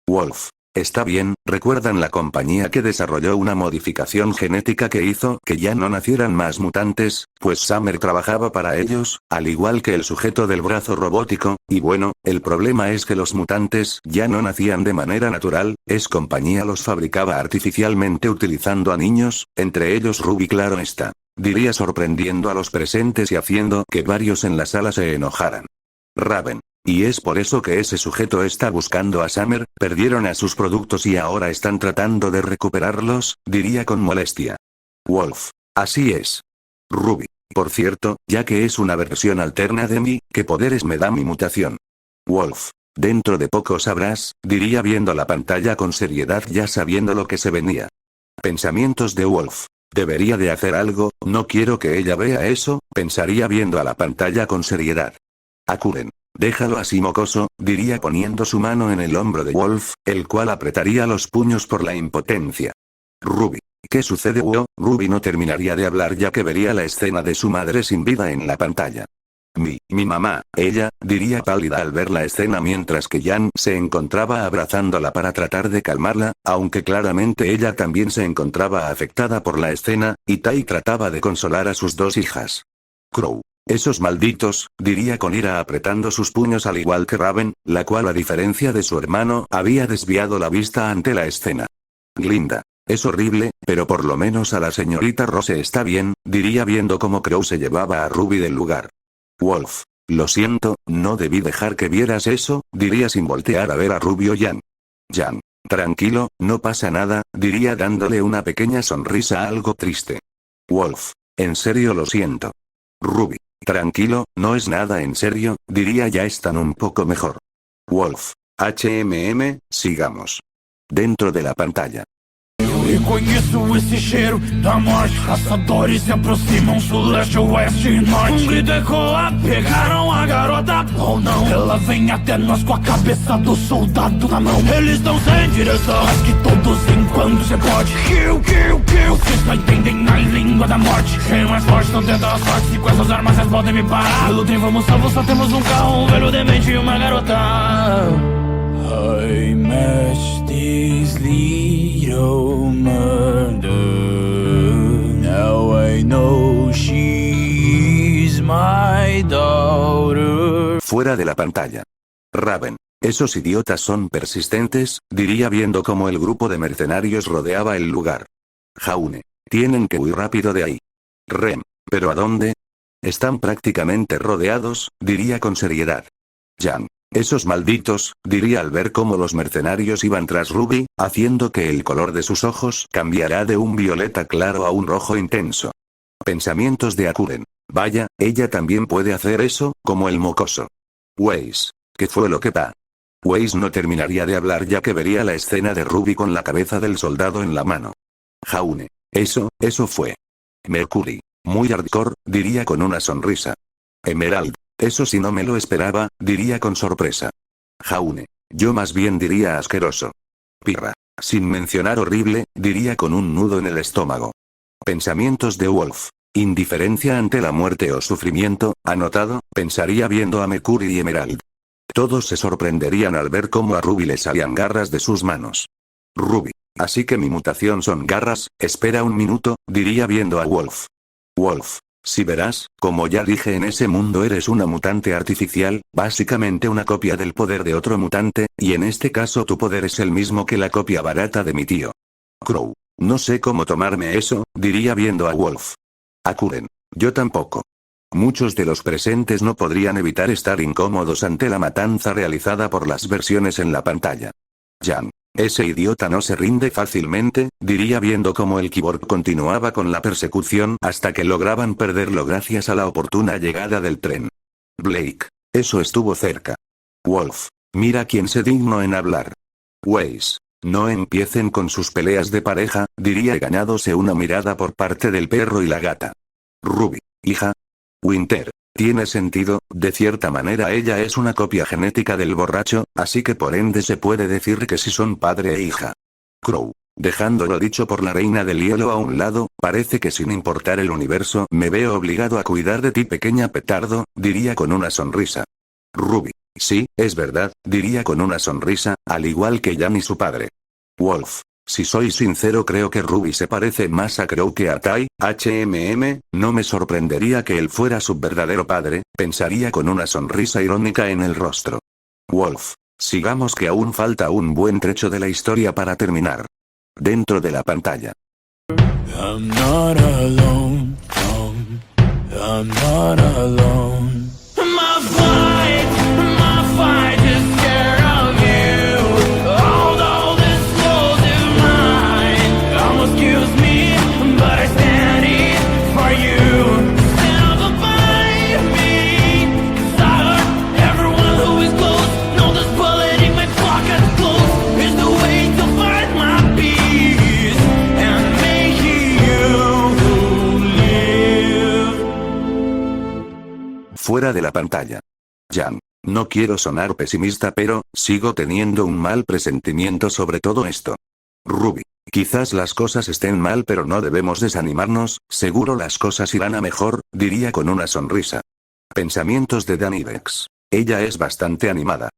Wolf. Está bien, ¿recuerdan la compañía que desarrolló una modificación genética que hizo que ya no nacieran más mutantes? Pues Summer trabajaba para ellos, al igual que el sujeto del brazo robótico, y bueno, el problema es que los mutantes ya no nacían de manera natural, compañía los fabricaba artificialmente utilizando a niños, entre ellos Ruby, claro está. Diría sorprendiendo a los presentes y haciendo que varios en la sala se enojaran. Raven. Y es por eso que ese sujeto está buscando a Summer, perdieron a sus productos y ahora están tratando de recuperarlos, diría con molestia. Wolf. Así es. Ruby. Por cierto, ya que es una versión alterna de mí, ¿qué poderes me da mi mutación? Wolf. Dentro de poco sabrás, diría viendo la pantalla con seriedad ya sabiendo lo que se venía. Pensamientos de Wolf. Debería de hacer algo, no quiero que ella vea eso, pensaría viendo a la pantalla con seriedad. Akuren. Déjalo así mocoso, diría poniendo su mano en el hombro de Wolf, el cual apretaría los puños por la impotencia. Ruby. ¿Qué sucede? Ruby no terminaría de hablar ya que vería la escena de su madre sin vida en la pantalla. Mi mamá, ella, diría pálida al ver la escena mientras que Jan se encontraba abrazándola para tratar de calmarla, aunque claramente ella también se encontraba afectada por la escena, y Tai trataba de consolar a sus dos hijas. Crow. Esos malditos, diría con ira apretando sus puños al igual que Raven, la cual a diferencia de su hermano había desviado la vista ante la escena. Glinda. Es horrible, pero por lo menos a la señorita Rose está bien, diría viendo cómo Crow se llevaba a Ruby del lugar. Wolf. Lo siento, no debí dejar que vieras eso, diría sin voltear a ver a Ruby o Jan. Jan. Tranquilo, no pasa nada, diría dándole una pequeña sonrisa algo triste. Wolf. En serio lo siento. Ruby. Tranquilo, no es nada en serio, diría ya están un poco mejor. Wolf. Sigamos. Dentro de la pantalla. Reconheço esse cheiro da morte. Caçadores se aproximam sul, leste, oeste e norte. Grito ecoa, pegaram a garota ou não? Ela vem até nós com a cabeça do soldado na mão. Eles estão sem direção, mas que todos enquanto cê pode. Kill, kill, kill. Vocês não entendem a língua da morte. Quem mais forte não tenta a sorte. Se com essas armas vocês podem me parar. Pelo trem vamos salvo, só temos um carro, um velho demente e uma garota. I met this little murder. Now I know she's my daughter. Fuera de la pantalla. Raven. Esos idiotas son persistentes, diría viendo cómo el grupo de mercenarios rodeaba el lugar. Jaune. Tienen que huir rápido de ahí. Rem. ¿Pero a dónde? Están prácticamente rodeados, diría con seriedad. Jan. Esos malditos, diría al ver cómo los mercenarios iban tras Ruby, haciendo que el color de sus ojos cambiará de un violeta claro a un rojo intenso. Pensamientos de Akuren. Vaya, ella también puede hacer eso, como el mocoso. Weiss. ¿Qué fue lo que pa? Weiss no terminaría de hablar ya que vería la escena de Ruby con la cabeza del soldado en la mano. Jaune. Eso fue. Mercury. Muy hardcore, diría con una sonrisa. Emerald. Eso sí no me lo esperaba, diría con sorpresa. Jaune. Yo más bien diría asqueroso. Pirra. Sin mencionar horrible, diría con un nudo en el estómago. Pensamientos de Wolf. Indiferencia ante la muerte o sufrimiento, anotado, pensaría viendo a Mercury y Emerald. Todos se sorprenderían al ver cómo a Ruby le salían garras de sus manos. Ruby. Así que mi mutación son garras, espera un minuto, diría viendo a Wolf. Wolf. Si verás, como ya dije en ese mundo eres una mutante artificial, básicamente una copia del poder de otro mutante, y en este caso tu poder es el mismo que la copia barata de mi tío. Crow. No sé cómo tomarme eso, diría viendo a Wolf. Akuren. Yo tampoco. Muchos de los presentes no podrían evitar estar incómodos ante la matanza realizada por las versiones en la pantalla. Jan. Ese idiota no se rinde fácilmente, diría viendo cómo el Cyborg continuaba con la persecución hasta que lograban perderlo gracias a la oportuna llegada del tren. Blake. Eso estuvo cerca. Wolf. Mira quién se dignó en hablar. Weiss. No empiecen con sus peleas de pareja, diría ganándose una mirada por parte del perro y la gata. Ruby. Hija. Winter. Tiene sentido, de cierta manera ella es una copia genética del borracho, así que por ende se puede decir que sí son padre e hija. Crow. Dejando lo dicho por la reina del hielo a un lado, parece que sin importar el universo me veo obligado a cuidar de ti pequeña petardo, diría con una sonrisa. Ruby. Sí, es verdad, diría con una sonrisa, al igual que Jan y su padre. Wolf. Si soy sincero creo que Ruby se parece más a Crow que a Tai, no me sorprendería que él fuera su verdadero padre, pensaría con una sonrisa irónica en el rostro. Wolf. Sigamos que aún falta un buen trecho de la historia para terminar. Dentro de la pantalla. I'm not alone, I'm not alone. My fight is scared of you. Although this world is mine, excuse me, but I stand here for you. Never find me, 'cause I hurt everyone who is close. Know this bullet in my pocket close is the way to find my peace and make you live. Fuera de la pantalla. Jan. No quiero sonar pesimista pero, sigo teniendo un mal presentimiento sobre todo esto. Ruby. Quizás las cosas estén mal pero no debemos desanimarnos, seguro las cosas irán a mejor, diría con una sonrisa. Pensamientos de Danivex. Ella es bastante animada.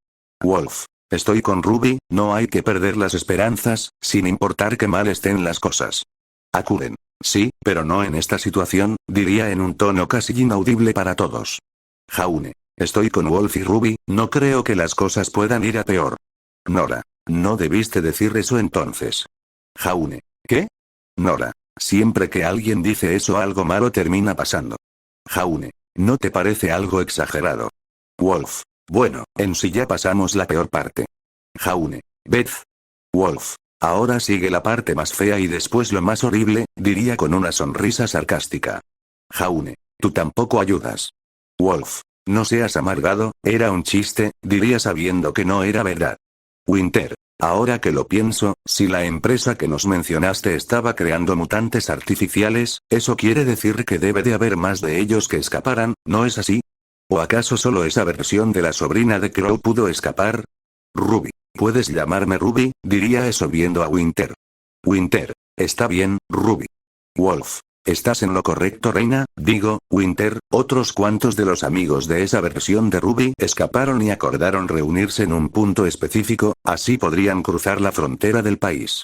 Wolf. Estoy con Ruby, no hay que perder las esperanzas, sin importar qué mal estén las cosas. Akuren. Sí, pero no en esta situación, diría en un tono casi inaudible para todos. Jaune. Estoy con Wolf y Ruby, no creo que las cosas puedan ir a peor. Nora. No debiste decir eso entonces. Jaune. ¿Qué? Nora. Siempre que alguien dice eso algo malo termina pasando. Jaune. ¿No te parece algo exagerado? Wolf. Bueno, en sí ya pasamos la peor parte. Jaune. Beth. Wolf. Ahora sigue la parte más fea y después lo más horrible, diría con una sonrisa sarcástica. Jaune. Tú tampoco ayudas. Wolf. No seas amargado, era un chiste, diría sabiendo que no era verdad. Winter. Ahora que lo pienso, si la empresa que nos mencionaste estaba creando mutantes artificiales, eso quiere decir que debe de haber más de ellos que escaparan, ¿no es así? ¿O acaso solo esa versión de la sobrina de Crow pudo escapar? Ruby. Puedes llamarme Ruby, diría eso viendo a Winter. Winter. Está bien, Ruby. Wolf. Estás en lo correcto, reina, digo, Winter. Otros cuantos de los amigos de esa versión de Ruby escaparon y acordaron reunirse en un punto específico, así podrían cruzar la frontera del país.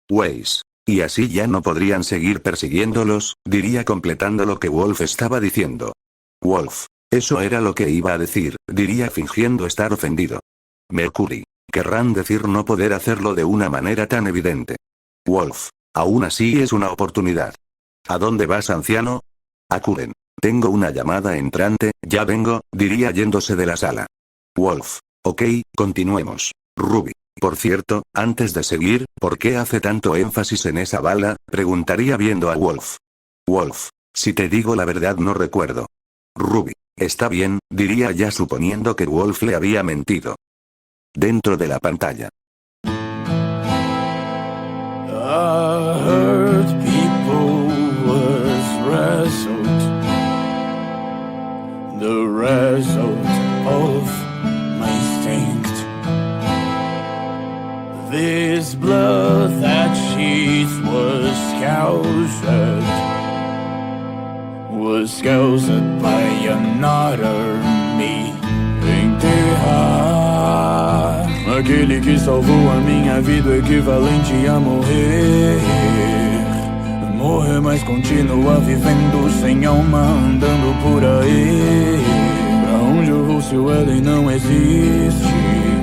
Weiss. Y así ya no podrían seguir persiguiéndolos, diría completando lo que Wolf estaba diciendo. Wolf. Eso era lo que iba a decir, diría fingiendo estar ofendido. Mercury. Querrán decir no poder hacerlo de una manera tan evidente. Wolf. Aún así es una oportunidad. ¿A dónde vas, anciano? Akuren. Tengo una llamada entrante, ya vengo, diría yéndose de la sala. Wolf. Ok, continuemos. Ruby. Por cierto, antes de seguir, ¿por qué hace tanto énfasis en esa bala? Preguntaría viendo a Wolf. Wolf. Si te digo la verdad no recuerdo. Ruby. Está bien, diría ya suponiendo que Wolf le había mentido. Dentro de la pantalla. The result of my instinct. This this blood that sheets was scoused by another me. Enterrar aquele que salvou a minha vida, equivalente a morrer. Morrer, mas continua vivendo sem alma, andando por aí. Pra onde eu vou se o Ellen não existe?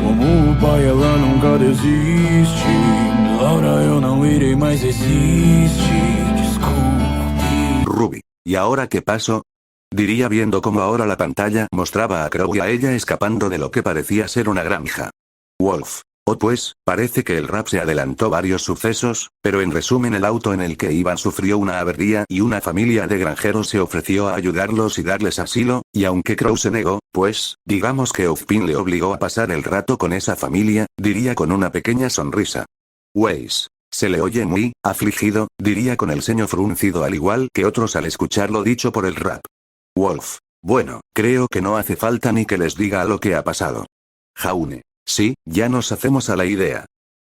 Como o pai, ela nunca desiste. Laura, eu não irei mais existir. Desculpe. Ruby, ¿y ahora qué pasó? Diría viendo cómo ahora la pantalla mostraba a Crow y a ella escapando de lo que parecía ser una granja. Wolf. Oh pues, parece que el rap se adelantó varios sucesos, pero en resumen el auto en el que iban sufrió una avería y una familia de granjeros se ofreció a ayudarlos y darles asilo, y aunque Crow se negó, pues, digamos que Ozpin le obligó a pasar el rato con esa familia, diría con una pequeña sonrisa. Weiss. Se le oye muy afligido, diría con el ceño fruncido al igual que otros al escuchar lo dicho por el rap. Wolf. Bueno, creo que no hace falta ni que les diga lo que ha pasado. Jaune. Sí, ya nos hacemos a la idea.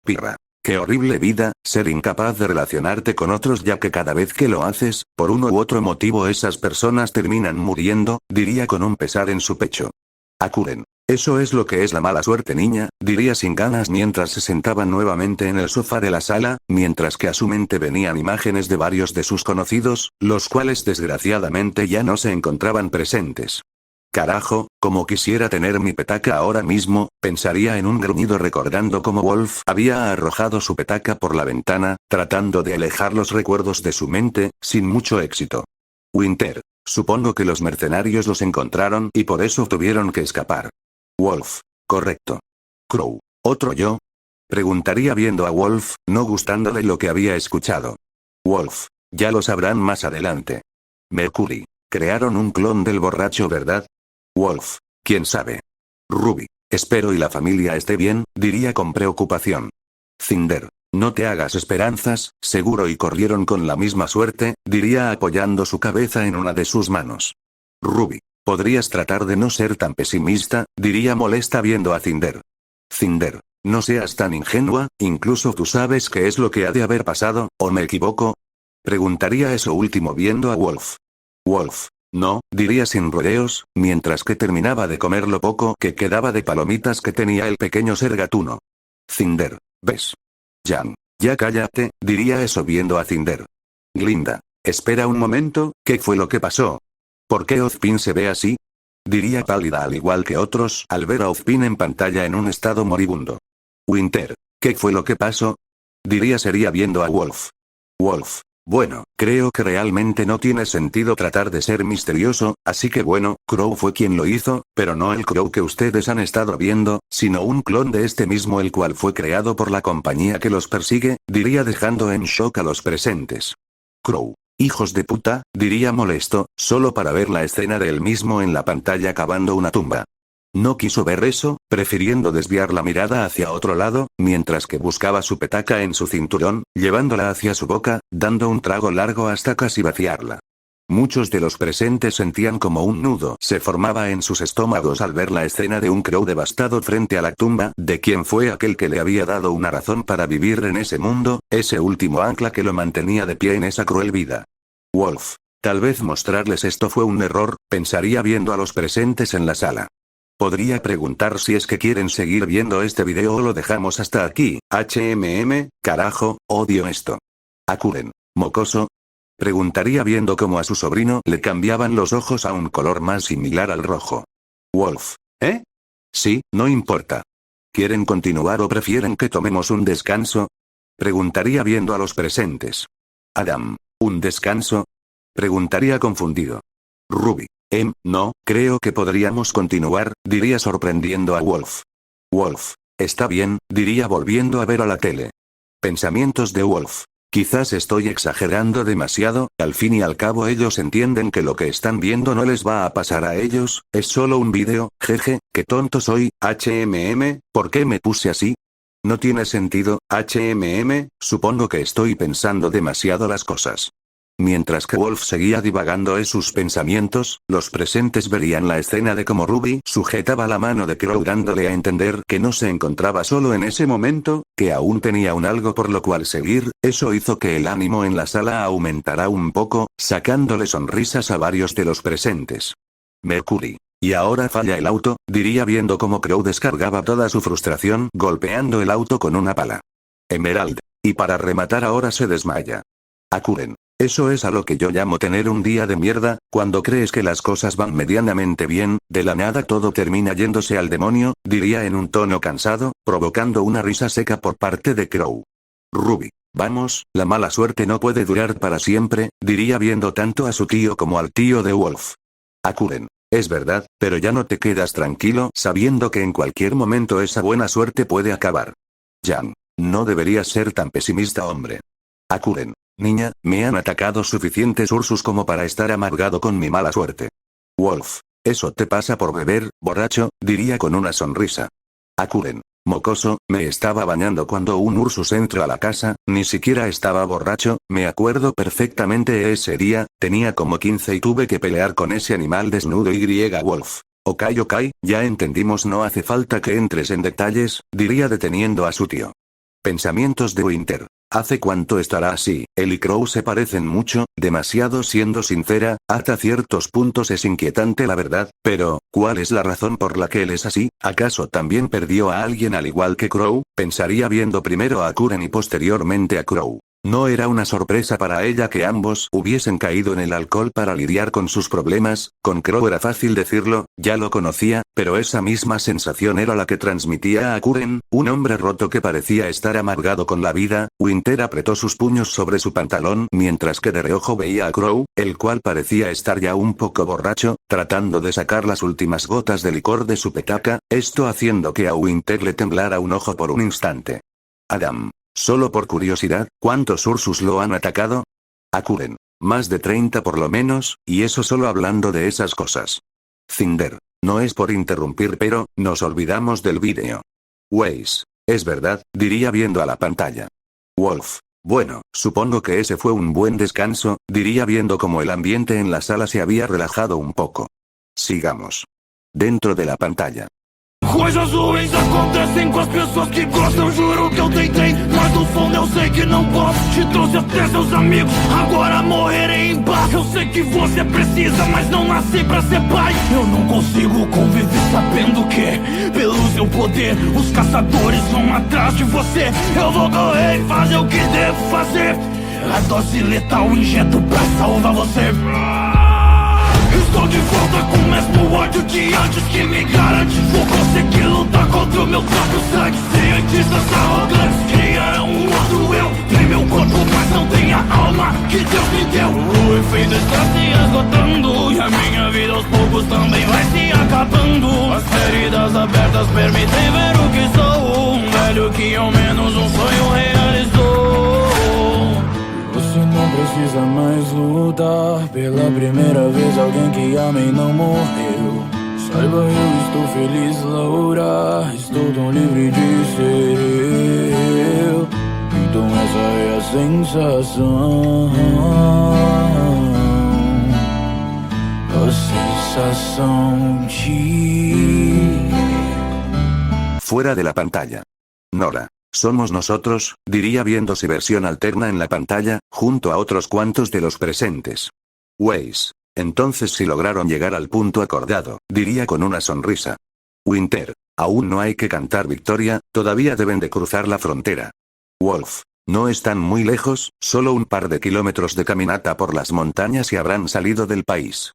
Pirra. Qué horrible vida, ser incapaz de relacionarte con otros ya que cada vez que lo haces, por uno u otro motivo esas personas terminan muriendo, diría con un pesar en su pecho. Akuren. Eso es lo que es la mala suerte niña, diría sin ganas mientras se sentaban nuevamente en el sofá de la sala, mientras que a su mente venían imágenes de varios de sus conocidos, los cuales desgraciadamente ya no se encontraban presentes. Carajo, como quisiera tener mi petaca ahora mismo, pensaría en un gruñido recordando cómo Wolf había arrojado su petaca por la ventana, tratando de alejar los recuerdos de su mente, sin mucho éxito. Winter. Supongo que los mercenarios los encontraron y por eso tuvieron que escapar. Wolf. Correcto. Crow. ¿Otro yo? Preguntaría viendo a Wolf, no gustándole lo que había escuchado. Wolf. Ya lo sabrán más adelante. Mercury. Crearon un clon del borracho, ¿verdad? Wolf. ¿Quién sabe? Ruby. Espero y la familia esté bien, diría con preocupación. Cinder. No te hagas esperanzas, seguro y corrieron con la misma suerte, diría apoyando su cabeza en una de sus manos. Ruby. Podrías tratar de no ser tan pesimista, diría molesta viendo a Cinder. Cinder. No seas tan ingenua, incluso tú sabes qué es lo que ha de haber pasado, ¿o me equivoco? Preguntaría eso último viendo a Wolf. Wolf. No, diría sin rodeos, mientras que terminaba de comer lo poco que quedaba de palomitas que tenía el pequeño ser gatuno. Cinder. ¿Ves? Jan. Ya cállate, diría eso viendo a Cinder. Glinda. Espera un momento, ¿qué fue lo que pasó? ¿Por qué Ozpin se ve así? Diría pálida al igual que otros al ver a Ozpin en pantalla en un estado moribundo. Winter. ¿Qué fue lo que pasó? Diría sería viendo a Wolf. Wolf. Bueno, creo que realmente no tiene sentido tratar de ser misterioso, así que bueno, Crow fue quien lo hizo, pero no el Crow que ustedes han estado viendo, sino un clon de este mismo el cual fue creado por la compañía que los persigue, diría dejando en shock a los presentes. Crow. Hijos de puta, diría molesto, solo para ver la escena de él mismo en la pantalla cavando una tumba. No quiso ver eso, prefiriendo desviar la mirada hacia otro lado, mientras que buscaba su petaca en su cinturón, llevándola hacia su boca, dando un trago largo hasta casi vaciarla. Muchos de los presentes sentían como un nudo se formaba en sus estómagos al ver la escena de un Crow devastado frente a la tumba de quien fue aquel que le había dado una razón para vivir en ese mundo, ese último ancla que lo mantenía de pie en esa cruel vida. Wolf. Tal vez mostrarles esto fue un error, pensaría viendo a los presentes en la sala. Podría preguntar si es que quieren seguir viendo este video o lo dejamos hasta aquí. Carajo, odio esto. Akuren. Mocoso. Preguntaría viendo cómo a su sobrino le cambiaban los ojos a un color más similar al rojo. Wolf. ¿Eh? Sí, no importa. ¿Quieren continuar o prefieren que tomemos un descanso? Preguntaría viendo a los presentes. Adam. ¿Un descanso? Preguntaría confundido. Ruby. No, creo que podríamos continuar, diría sorprendiendo a Wolf. Wolf. Está bien, diría volviendo a ver a la tele. Pensamientos de Wolf. Quizás estoy exagerando demasiado, al fin y al cabo ellos entienden que lo que están viendo no les va a pasar a ellos, es solo un vídeo, jeje, qué tonto soy, ¿por qué me puse así? No tiene sentido, supongo que estoy pensando demasiado las cosas. Mientras que Wolf seguía divagando en sus pensamientos, los presentes verían la escena de cómo Ruby sujetaba la mano de Crow dándole a entender que no se encontraba solo en ese momento, que aún tenía un algo por lo cual seguir. Eso hizo que el ánimo en la sala aumentara un poco, sacándole sonrisas a varios de los presentes. Mercury. Y ahora falla el auto, diría viendo cómo Crow descargaba toda su frustración golpeando el auto con una pala. Emerald. Y para rematar ahora se desmaya. Akuren. Eso es a lo que yo llamo tener un día de mierda, cuando crees que las cosas van medianamente bien, de la nada todo termina yéndose al demonio, diría en un tono cansado, provocando una risa seca por parte de Crow. Ruby. Vamos, la mala suerte no puede durar para siempre, diría viendo tanto a su tío como al tío de Wolf. Akuren. Es verdad, pero ya no te quedas tranquilo sabiendo que en cualquier momento esa buena suerte puede acabar. Jan. No deberías ser tan pesimista, hombre. Akuren. Niña, me han atacado suficientes Ursus como para estar amargado con mi mala suerte. Wolf. Eso te pasa por beber, borracho, diría con una sonrisa. Akuren. Mocoso, me estaba bañando cuando un Ursus entró a la casa, ni siquiera estaba borracho, me acuerdo perfectamente ese día, tenía como 15 y tuve que pelear con ese animal desnudo Wolf. Ok, ya entendimos, no hace falta que entres en detalles, diría deteniendo a su tío. Pensamientos de Winter. ¿Hace cuánto estará así? Él y Crow se parecen mucho, demasiado siendo sincera, hasta ciertos puntos es inquietante la verdad, pero, ¿cuál es la razón por la que él es así? ¿Acaso también perdió a alguien al igual que Crow? Pensaría viendo primero a Akuren y posteriormente a Crow. No era una sorpresa para ella que ambos hubiesen caído en el alcohol para lidiar con sus problemas, con Crow era fácil decirlo, ya lo conocía, pero esa misma sensación era la que transmitía a Akuren, un hombre roto que parecía estar amargado con la vida. Winter apretó sus puños sobre su pantalón mientras que de reojo veía a Crow, el cual parecía estar ya un poco borracho, tratando de sacar las últimas gotas de licor de su petaca, esto haciendo que a Winter le temblara un ojo por un instante. Adam. Solo por curiosidad, ¿cuántos Ursus lo han atacado? Akuren. Más de 30 por lo menos, y eso solo hablando de esas cosas. Cinder. No es por interrumpir pero, nos olvidamos del vídeo. Weiss. Es verdad, diría viendo a la pantalla. Wolf. Bueno, supongo que ese fue un buen descanso, diría viendo cómo el ambiente en la sala se había relajado un poco. Sigamos. Dentro de la pantalla. Coisas ruins acontecem com as pessoas que gostam. Juro que eu tentei, mas no fundo eu sei que não posso. Te trouxe até seus amigos, agora morrerem em paz. Eu sei que você precisa, mas não nasci pra ser pai. Eu não consigo conviver sabendo que, pelo seu poder, os caçadores vão atrás de você. Eu vou correr e fazer o que devo fazer. A dose letal injeto pra salvar você. Estou de volta com o mesmo ódio de antes que me garante. Vou conseguir lutar contra o meu próprio sangue. Cientistas arrogantes criaram um outro eu. Tem meu corpo, mas não tem a alma que Deus me deu. O efeito está se esgotando e a minha vida aos poucos também vai se acabando. As feridas abertas permitem ver o que sou. Um velho que ao menos um sonho realizou. Você não precisa mais lutar. Pela primeira vez alguém que ama e não morreu. Saiba, eu estou feliz, Laura. Estou tão livre de ser eu. Então essa é a sensação. A sensação de... Fuera de la pantalla. Nora. Somos nosotros, diría viéndose versión alterna en la pantalla, junto a otros cuantos de los presentes. Weiss. Entonces si lograron llegar al punto acordado, diría con una sonrisa. Winter. Aún no hay que cantar victoria, todavía deben de cruzar la frontera. Wolf. No están muy lejos, solo un par de kilómetros de caminata por las montañas y habrán salido del país.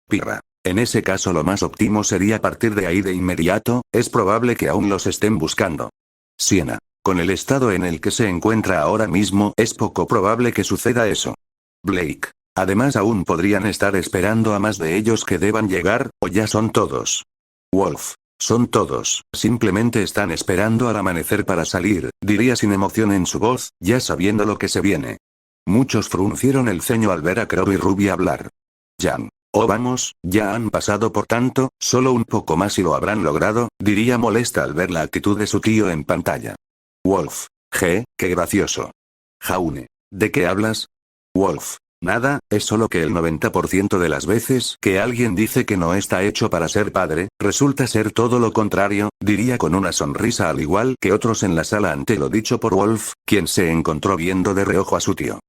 Pirra. En ese caso lo más óptimo sería partir de ahí de inmediato, es probable que aún los estén buscando. Siena. Con el estado en el que se encuentra ahora mismo, es poco probable que suceda eso. Blake. Además aún podrían estar esperando a más de ellos que deban llegar, o ya son todos. Wolf. Son todos, simplemente están esperando al amanecer para salir, diría sin emoción en su voz, ya sabiendo lo que se viene. Muchos fruncieron el ceño al ver a Crow y Ruby hablar. Jan. Oh vamos, ya han pasado por tanto, solo un poco más y lo habrán logrado, diría molesta al ver la actitud de su tío en pantalla. Wolf. Qué gracioso. Jaune. ¿De qué hablas? Wolf. Nada, es solo que el 90% de las veces que alguien dice que no está hecho para ser padre, resulta ser todo lo contrario, diría con una sonrisa al igual que otros en la sala ante lo dicho por Wolf, quien se encontró viendo de reojo a su tío.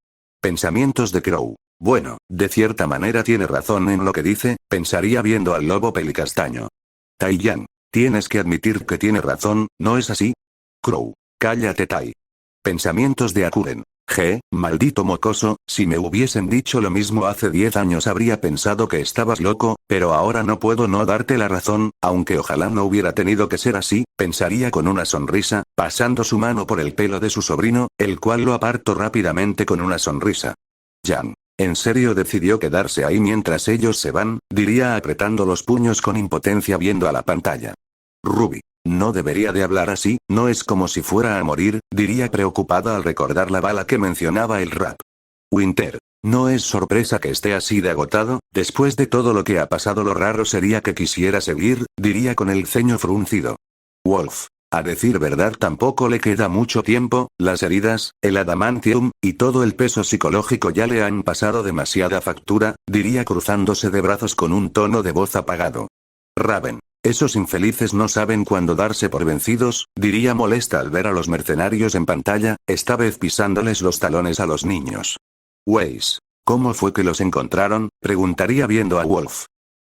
Pensamientos de Crow. Bueno, de cierta manera tiene razón en lo que dice, pensaría viendo al lobo pelicastaño. Tai Yang. Tienes que admitir que tiene razón, ¿no es así? Crow. Cállate Tai. Pensamientos de Akuren. Maldito mocoso, si me hubiesen dicho lo mismo hace 10 años habría pensado que estabas loco, pero ahora no puedo no darte la razón, aunque ojalá no hubiera tenido que ser así, pensaría con una sonrisa, pasando su mano por el pelo de su sobrino, el cual lo apartó rápidamente con una sonrisa. Yang. ¿En serio decidió quedarse ahí mientras ellos se van? Diría apretando los puños con impotencia viendo a la pantalla. Ruby. No debería de hablar así, no es como si fuera a morir, diría preocupada al recordar la bala que mencionaba el rap. Winter. No es sorpresa que esté así de agotado, después de todo lo que ha pasado lo raro sería que quisiera seguir, diría con el ceño fruncido. Wolf. A decir verdad tampoco le queda mucho tiempo, las heridas, el adamantium, y todo el peso psicológico ya le han pasado demasiada factura, diría cruzándose de brazos con un tono de voz apagado. Raven. Esos infelices no saben cuándo darse por vencidos, diría molesta al ver a los mercenarios en pantalla, esta vez pisándoles los talones a los niños. Weiss. ¿Cómo fue que los encontraron? Preguntaría viendo a Wolf.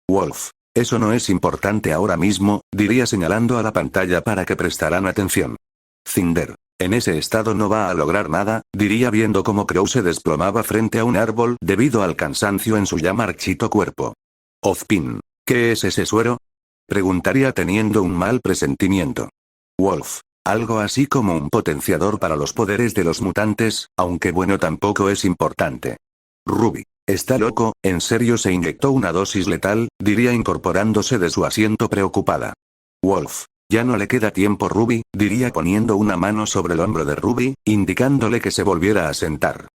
Wolf. Eso no es importante ahora mismo, diría señalando a la pantalla para que prestaran atención. Cinder. En ese estado no va a lograr nada, diría viendo cómo Crow se desplomaba frente a un árbol debido al cansancio en su ya marchito cuerpo. Ozpin. ¿Qué es ese suero? Preguntaría teniendo un mal presentimiento. Wolf. Algo así como un potenciador para los poderes de los mutantes, aunque bueno tampoco es importante. Ruby. ¿Está loco? ¿En serio se inyectó una dosis letal? Diría incorporándose de su asiento preocupada. Wolf. Ya no le queda tiempo Ruby, diría poniendo una mano sobre el hombro de Ruby, indicándole que se volviera a sentar.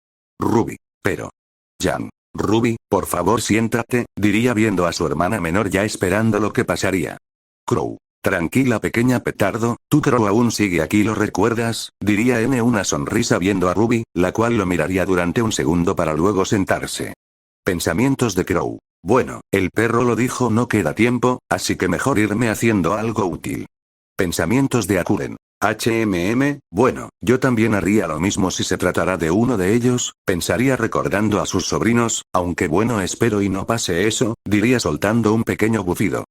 Ruby. Pero. Yang. Ruby, por favor siéntate, diría viendo a su hermana menor ya esperando lo que pasaría. Crow. Tranquila pequeña petardo, tu Crow aún sigue aquí ¿lo recuerdas? Diría N una sonrisa viendo a Ruby, la cual lo miraría durante un segundo para luego sentarse. Pensamientos de Crow. Bueno, el perro lo dijo no queda tiempo, así que mejor irme haciendo algo útil. Pensamientos de Akuren. Bueno, yo también haría lo mismo si se tratara de uno de ellos, pensaría recordando a sus sobrinos, aunque bueno espero y no pase eso, diría soltando un pequeño bufido.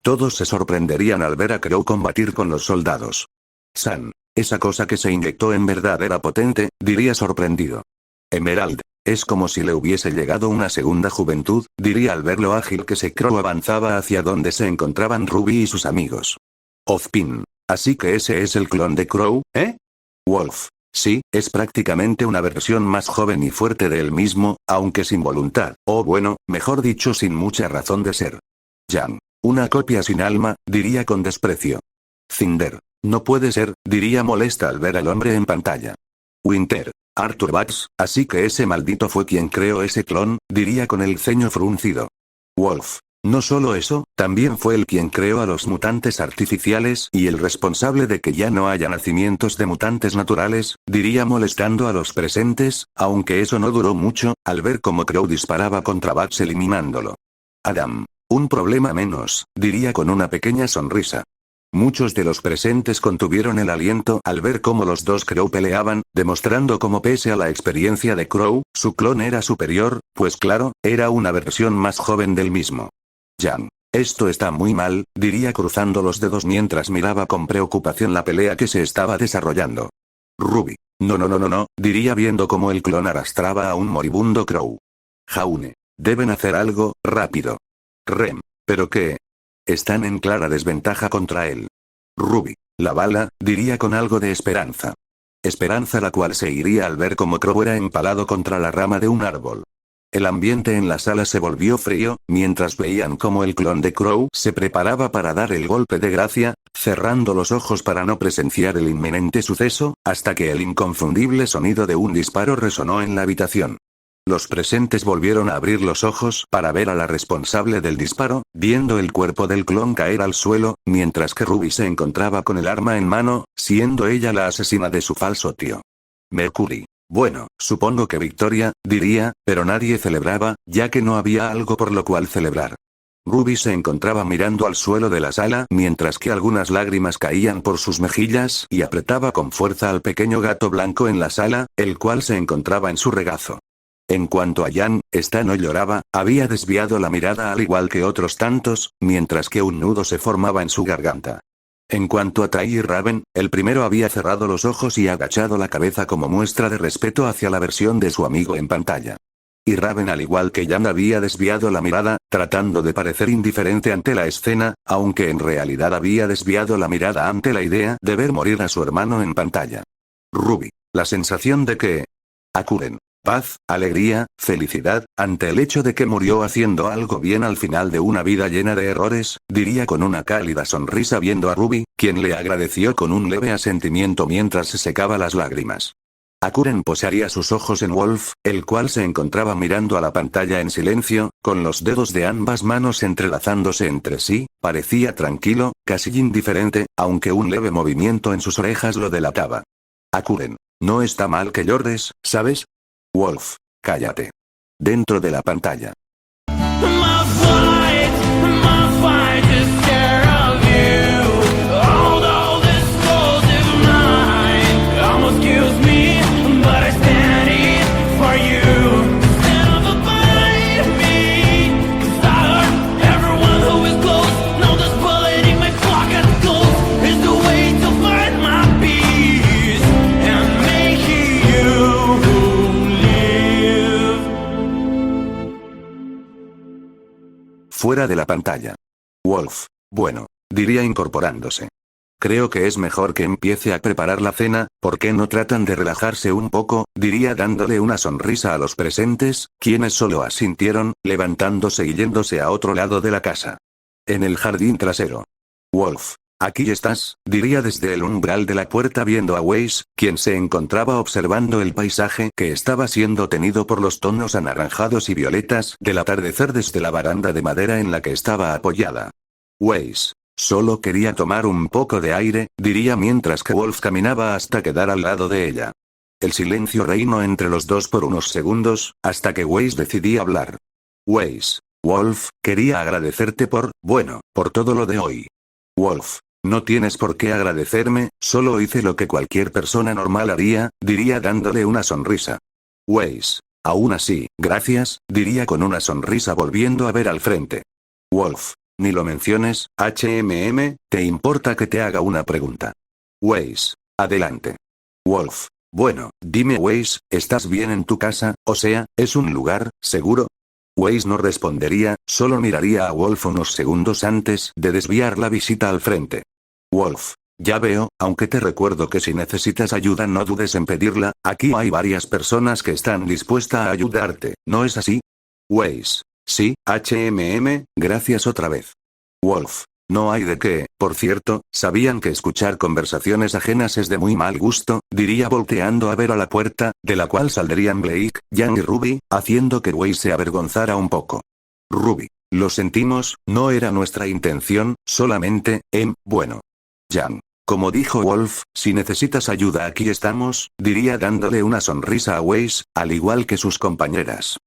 Todos se sorprenderían al ver a Crow combatir con los soldados. San. Esa cosa que se inyectó en verdad era potente, diría sorprendido. Emerald. Es como si le hubiese llegado una segunda juventud, diría al ver lo ágil que se Crow avanzaba hacia donde se encontraban Ruby y sus amigos. Ozpin. Así que ese es el clon de Crow, ¿eh? Wolf. Sí, es prácticamente una versión más joven y fuerte de él mismo, aunque sin voluntad, o bueno, mejor dicho sin mucha razón de ser. Yang. Una copia sin alma, diría con desprecio. Cinder. No puede ser, diría molesta al ver al hombre en pantalla. Winter. Arthur Batts, así que ese maldito fue quien creó ese clon, diría con el ceño fruncido. Wolf. No solo eso, también fue el quien creó a los mutantes artificiales y el responsable de que ya no haya nacimientos de mutantes naturales, diría molestando a los presentes, aunque eso no duró mucho, al ver cómo Crow disparaba contra Batts eliminándolo. Adam. Un problema menos, diría con una pequeña sonrisa. Muchos de los presentes contuvieron el aliento al ver cómo los dos Crow peleaban, demostrando cómo pese a la experiencia de Crow, su clon era superior, pues claro, era una versión más joven del mismo. Yang. Esto está muy mal, diría cruzando los dedos mientras miraba con preocupación la pelea que se estaba desarrollando. Ruby. No, diría viendo cómo el clon arrastraba a un moribundo Crow. Jaune. Deben hacer algo, rápido. Rem. ¿Pero qué? Están en clara desventaja contra él. Ruby. La bala, diría con algo de esperanza. Esperanza la cual se iría al ver cómo Crow era empalado contra la rama de un árbol. El ambiente en la sala se volvió frío, mientras veían cómo el clon de Crow se preparaba para dar el golpe de gracia, cerrando los ojos para no presenciar el inminente suceso, hasta que el inconfundible sonido de un disparo resonó en la habitación. Los presentes volvieron a abrir los ojos para ver a la responsable del disparo, viendo el cuerpo del clon caer al suelo, mientras que Ruby se encontraba con el arma en mano, siendo ella la asesina de su falso tío. Mercury. Bueno, supongo que victoria, diría, pero nadie celebraba, ya que no había algo por lo cual celebrar. Ruby se encontraba mirando al suelo de la sala mientras que algunas lágrimas caían por sus mejillas y apretaba con fuerza al pequeño gato blanco en la sala, el cual se encontraba en su regazo. En cuanto a Jan, esta no lloraba, había desviado la mirada al igual que otros tantos, mientras que un nudo se formaba en su garganta. En cuanto a Ty y Raven, el primero había cerrado los ojos y agachado la cabeza como muestra de respeto hacia la versión de su amigo en pantalla. Y Raven al igual que Jan había desviado la mirada, tratando de parecer indiferente ante la escena, aunque en realidad había desviado la mirada ante la idea de ver morir a su hermano en pantalla. Ruby. La sensación de que... Akuren. Paz, alegría, felicidad, ante el hecho de que murió haciendo algo bien al final de una vida llena de errores, diría con una cálida sonrisa viendo a Ruby, quien le agradeció con un leve asentimiento mientras se secaba las lágrimas. Akuren posaría sus ojos en Wolf, el cual se encontraba mirando a la pantalla en silencio, con los dedos de ambas manos entrelazándose entre sí, parecía tranquilo, casi indiferente, aunque un leve movimiento en sus orejas lo delataba. Akuren. No está mal que llores, ¿sabes? Wolf. Cállate. Dentro de la pantalla. Fuera de la pantalla. Wolf. Bueno, diría incorporándose. Creo que es mejor que empiece a preparar la cena, ¿por qué no tratan de relajarse un poco? Diría dándole una sonrisa a los presentes, quienes solo asintieron, levantándose y yéndose a otro lado de la casa. En el jardín trasero. Wolf. Aquí estás, diría desde el umbral de la puerta viendo a Weiss, quien se encontraba observando el paisaje que estaba siendo tenido por los tonos anaranjados y violetas del atardecer desde la baranda de madera en la que estaba apoyada. Weiss. Solo quería tomar un poco de aire, diría mientras que Wolf caminaba hasta quedar al lado de ella. El silencio reinó entre los dos por unos segundos, hasta que Weiss decidía hablar. Weiss. Wolf, quería agradecerte por todo lo de hoy. Wolf. No tienes por qué agradecerme, solo hice lo que cualquier persona normal haría, diría dándole una sonrisa. Weiss. Aún así, gracias, diría con una sonrisa volviendo a ver al frente. Wolf. Ni lo menciones, ¿te importa que te haga una pregunta? Weiss. Adelante. Wolf. Bueno, dime Weiss, ¿estás bien en tu casa, o sea, es un lugar seguro? Weiss no respondería, solo miraría a Wolf unos segundos antes de desviar la visita al frente. Wolf. Ya veo, aunque te recuerdo que si necesitas ayuda no dudes en pedirla, aquí hay varias personas que están dispuestas a ayudarte, ¿no es así? Weiss. Sí, gracias otra vez. Wolf. No hay de qué, por cierto, ¿sabían que escuchar conversaciones ajenas es de muy mal gusto? Diría volteando a ver a la puerta, de la cual saldrían Blake, Jan y Ruby, haciendo que Weiss se avergonzara un poco. Ruby. Lo sentimos, no era nuestra intención, solamente, bueno. Jan. Como dijo Wolf, si necesitas ayuda aquí estamos, diría dándole una sonrisa a Weiss, al igual que sus compañeras.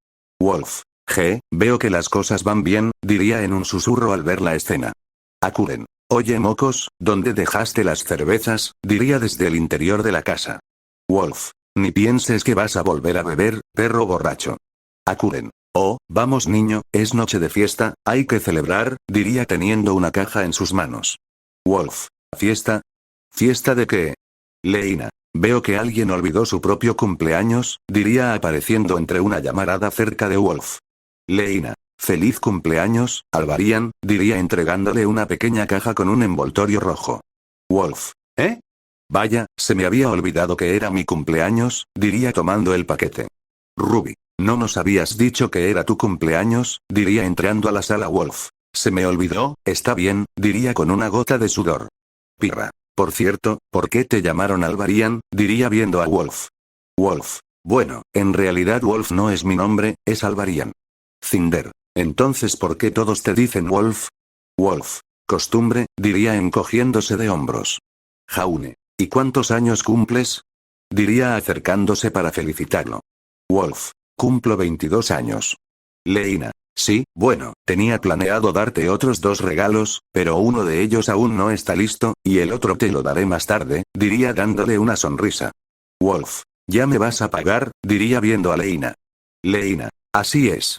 Wolf. Veo que las cosas van bien, diría en un susurro al ver la escena. Akuren. Oye mocos, ¿dónde dejaste las cervezas? Diría desde el interior de la casa. Wolf. Ni pienses que vas a volver a beber, perro borracho. Akuren. Oh, vamos niño, es noche de fiesta, hay que celebrar, diría teniendo una caja en sus manos. Wolf. ¿Fiesta? ¿Fiesta de qué? Leina. Veo que alguien olvidó su propio cumpleaños, diría apareciendo entre una llamarada cerca de Wolf. Leina. Feliz cumpleaños, Alvarian, diría entregándole una pequeña caja con un envoltorio rojo. Wolf. Vaya, se me había olvidado que era mi cumpleaños, diría tomando el paquete. Ruby. ¿No nos habías dicho que era tu cumpleaños? Diría entrando a la sala Wolf. Se me olvidó, está bien, diría con una gota de sudor. Pirra. Por cierto, ¿por qué te llamaron Alvarian? Diría viendo a Wolf. Wolf. Bueno, en realidad Wolf no es mi nombre, es Alvarian. Cinder. Entonces ¿por qué todos te dicen Wolf? Wolf. Costumbre, diría encogiéndose de hombros. Jaune. ¿Y cuántos años cumples? diría acercándose para felicitarlo. Wolf, cumplo 22 años. Leina, sí, bueno, tenía planeado darte otros 2 regalos, pero uno de ellos aún no está listo, y el otro te lo daré más tarde, diría dándole una sonrisa. Wolf, ya me vas a pagar, diría viendo a Leina. Leina, así es.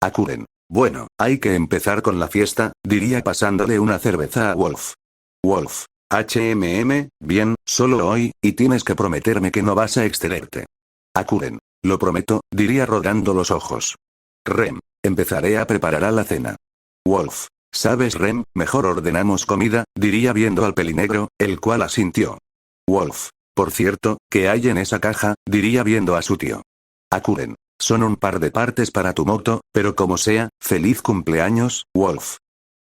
Akuren, bueno, hay que empezar con la fiesta, diría pasándole una cerveza a Wolf. Wolf, bien, solo hoy, y tienes que prometerme que no vas a excederte. Akuren, lo prometo, diría rodando los ojos. Rem, empezaré a preparar a la cena. Wolf, ¿sabes Rem? Mejor ordenamos comida, diría viendo al pelinegro, el cual asintió. Wolf, por cierto, ¿qué hay en esa caja? Diría viendo a su tío. Akuren, son un par de partes para tu moto, pero como sea, feliz cumpleaños, Wolf.